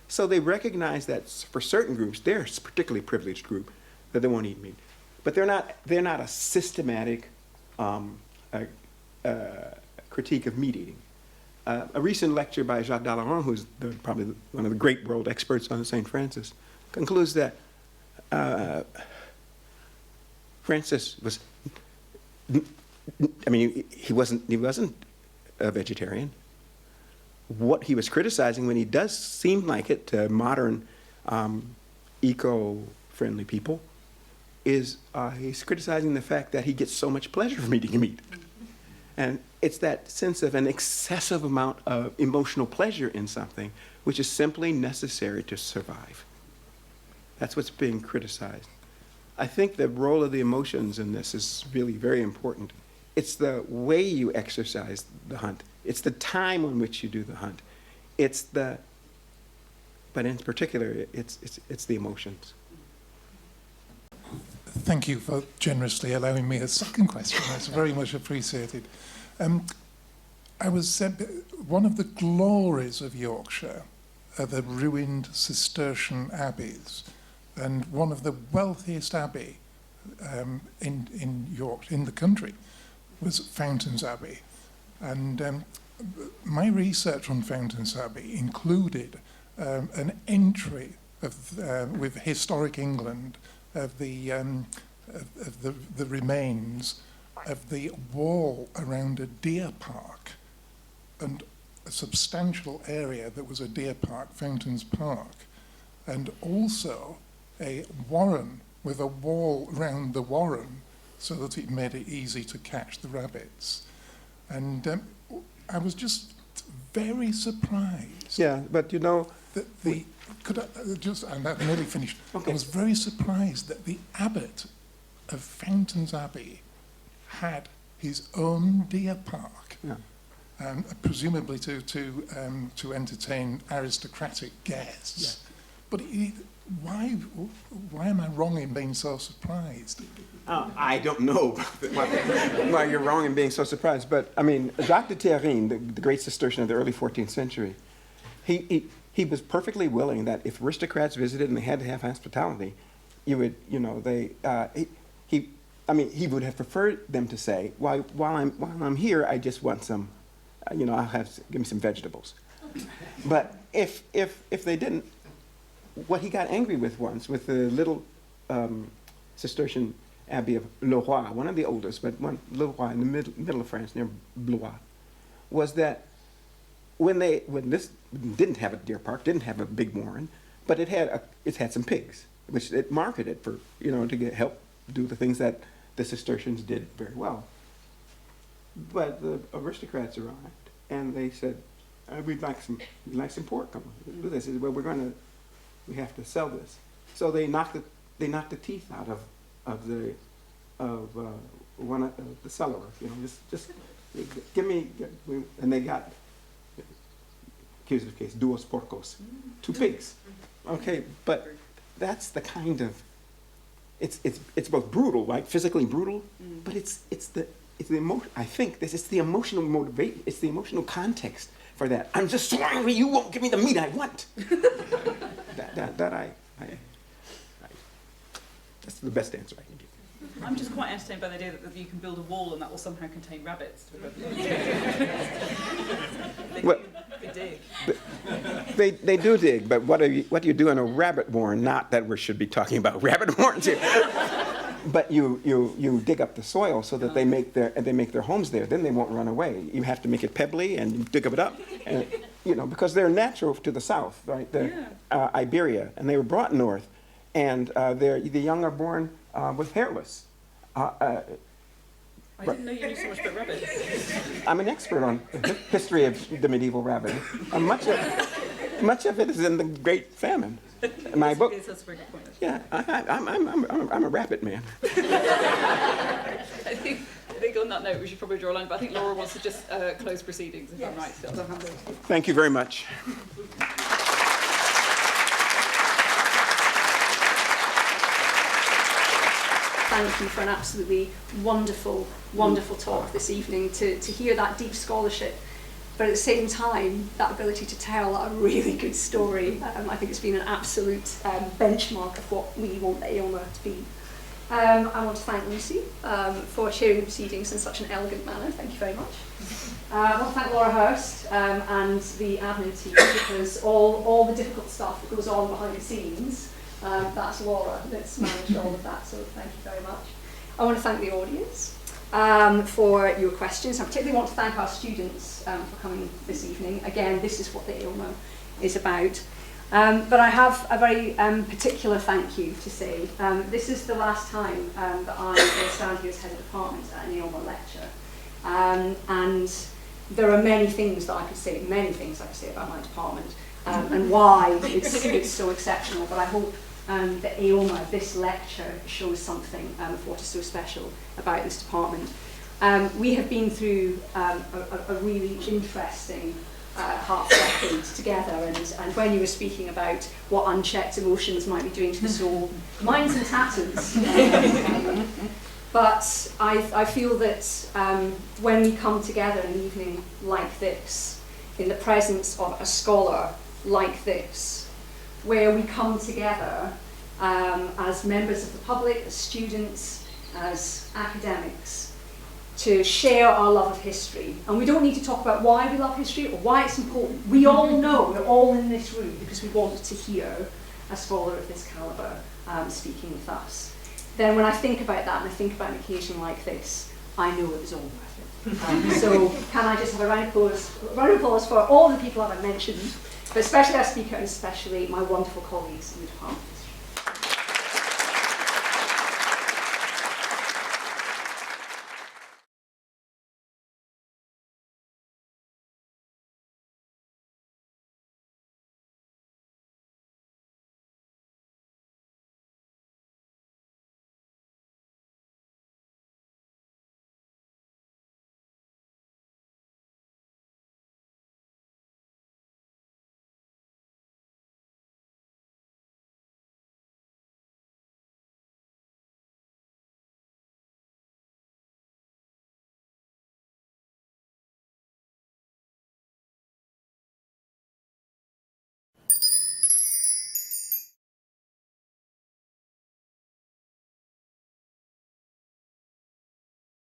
So they recognize that for certain groups, they're a particularly privileged group, that they won't eat meat, but they're not a systematic critique of meat eating. A recent lecture by Jacques Dallaron, who's probably one of the great world experts on St. Francis, concludes that Francis was, he wasn't a vegetarian. What he was criticizing, when he does seem like it to modern eco-friendly people, is he's criticizing the fact that he gets so much pleasure from eating meat. And it's that sense of an excessive amount of emotional pleasure in something which is simply necessary to survive. That's what's being criticized. I think the role of the emotions in this is really very important. It's the way you exercise the hunt. It's the time on which you do the hunt. But in particular, it's the emotions. Thank you for generously allowing me a second question. That's very much appreciated. I was one of the glories of Yorkshire are the ruined Cistercian abbeys, and one of the wealthiest abbey in York, in the country, was Fountains Abbey. And my research on Fountains Abbey included an entry of, with Historic England of the remains of the wall around a deer park, and a substantial area that was a deer park, Fountains Park, and also a warren with a wall round the warren so that it made it easy to catch the rabbits. And I was just very surprised. Yeah, but you know, That the, could I just, and I'm nearly finished. Okay. I was very surprised that the abbot of Fountains Abbey had his own deer park, yeah. Presumably to entertain aristocratic guests. But why am I wrong in being so surprised? I don't know why you're wrong in being so surprised, but I mean, Jacques de Thierrine, the great Cistercian of the early 14th century, he was perfectly willing that if aristocrats visited and they had to have hospitality, you would, you know, he would have preferred them to say, while I'm here, I just want some, you know, give me some vegetables. But if they didn't, what he got angry with once, with the little Cistercian abbey of Le Roi, one of the oldest, but one Le Roi in the middle of France near Blois, was that when this didn't have a deer park, didn't have a big warren, but it had some pigs, which it marketed for, you know, to help do the things that the Cistercians did very well. But the aristocrats arrived and they said, we'd like some pork. Come on, do this. They said, well, we have to sell this. So they knocked the teeth out of one of the seller. You know, just give me, and they got, accusative case, duos porcos, 2 pigs. Okay, but that's the kind of, it's both brutal, right, physically brutal, but it's the emotion. I think it's the emotional motivation, it's the emotional context for that. I'm just so angry you won't give me the meat I want. That's the best answer I can give. I'm just quite entertained by the idea that you can build a wall and that will somehow contain rabbits. They dig. They do dig, but what do you do in a rabbit warren? Not that we should be talking about rabbit warrens here. But you dig up the soil so that they make their homes there. Then they won't run away. You have to make it pebbly and you dig it up, and, you know, because they're natural to the south, right? They're Iberia, and they were brought north, and the young are born with hairless. I didn't know you knew so much about rabbits. I'm an expert on the history of the medieval rabbit. Much of it is in the Great Famine. My book. That's a very good point. Yeah, I'm a rabbit man. I think on that note we should probably draw a line, but I think Laura wants to just close proceedings, if I'm right. So I'll hand over. Thank you very much. Thank you for an absolutely wonderful, wonderful talk this evening, to hear that deep scholarship, but at the same time, that ability to tell a really good story. I think it's been an absolute benchmark of what we want the Aylmer to be. I want to thank Lucy for chairing the proceedings in such an elegant manner. Thank you very much. I want to thank Laura Hurst and the admin team, because all the difficult stuff that goes on behind the scenes, that's Laura that's managed all of that, so thank you very much. I want to thank the audience for your questions. I particularly want to thank our students for coming this evening. Again, this is what the Aylmer is about. But I have a very particular thank you to say. This is the last time that I will stand here as head of department at an Aylmer lecture. And there are many things that I could say, about my department and why it's so exceptional. But I hope that Aylmer, this lecture, shows something of what is so special about this department. We have been through a really interesting half decade together, and when you were speaking about what unchecked emotions might be doing to the soul, mine's in tatters. But I feel that when we come together in an evening like this, in the presence of a scholar like this, where we come together as members of the public, as students, as academics, to share our love of history. And we don't need to talk about why we love history or why it's important. We all know, we're all in this room because we want to hear a scholar of this calibre speaking with us. Then when I think about that and I think about an occasion like this, I know it was all worth it. So can I just have a round of applause for all the people that I've mentioned, but especially our speaker and especially my wonderful colleagues in the department.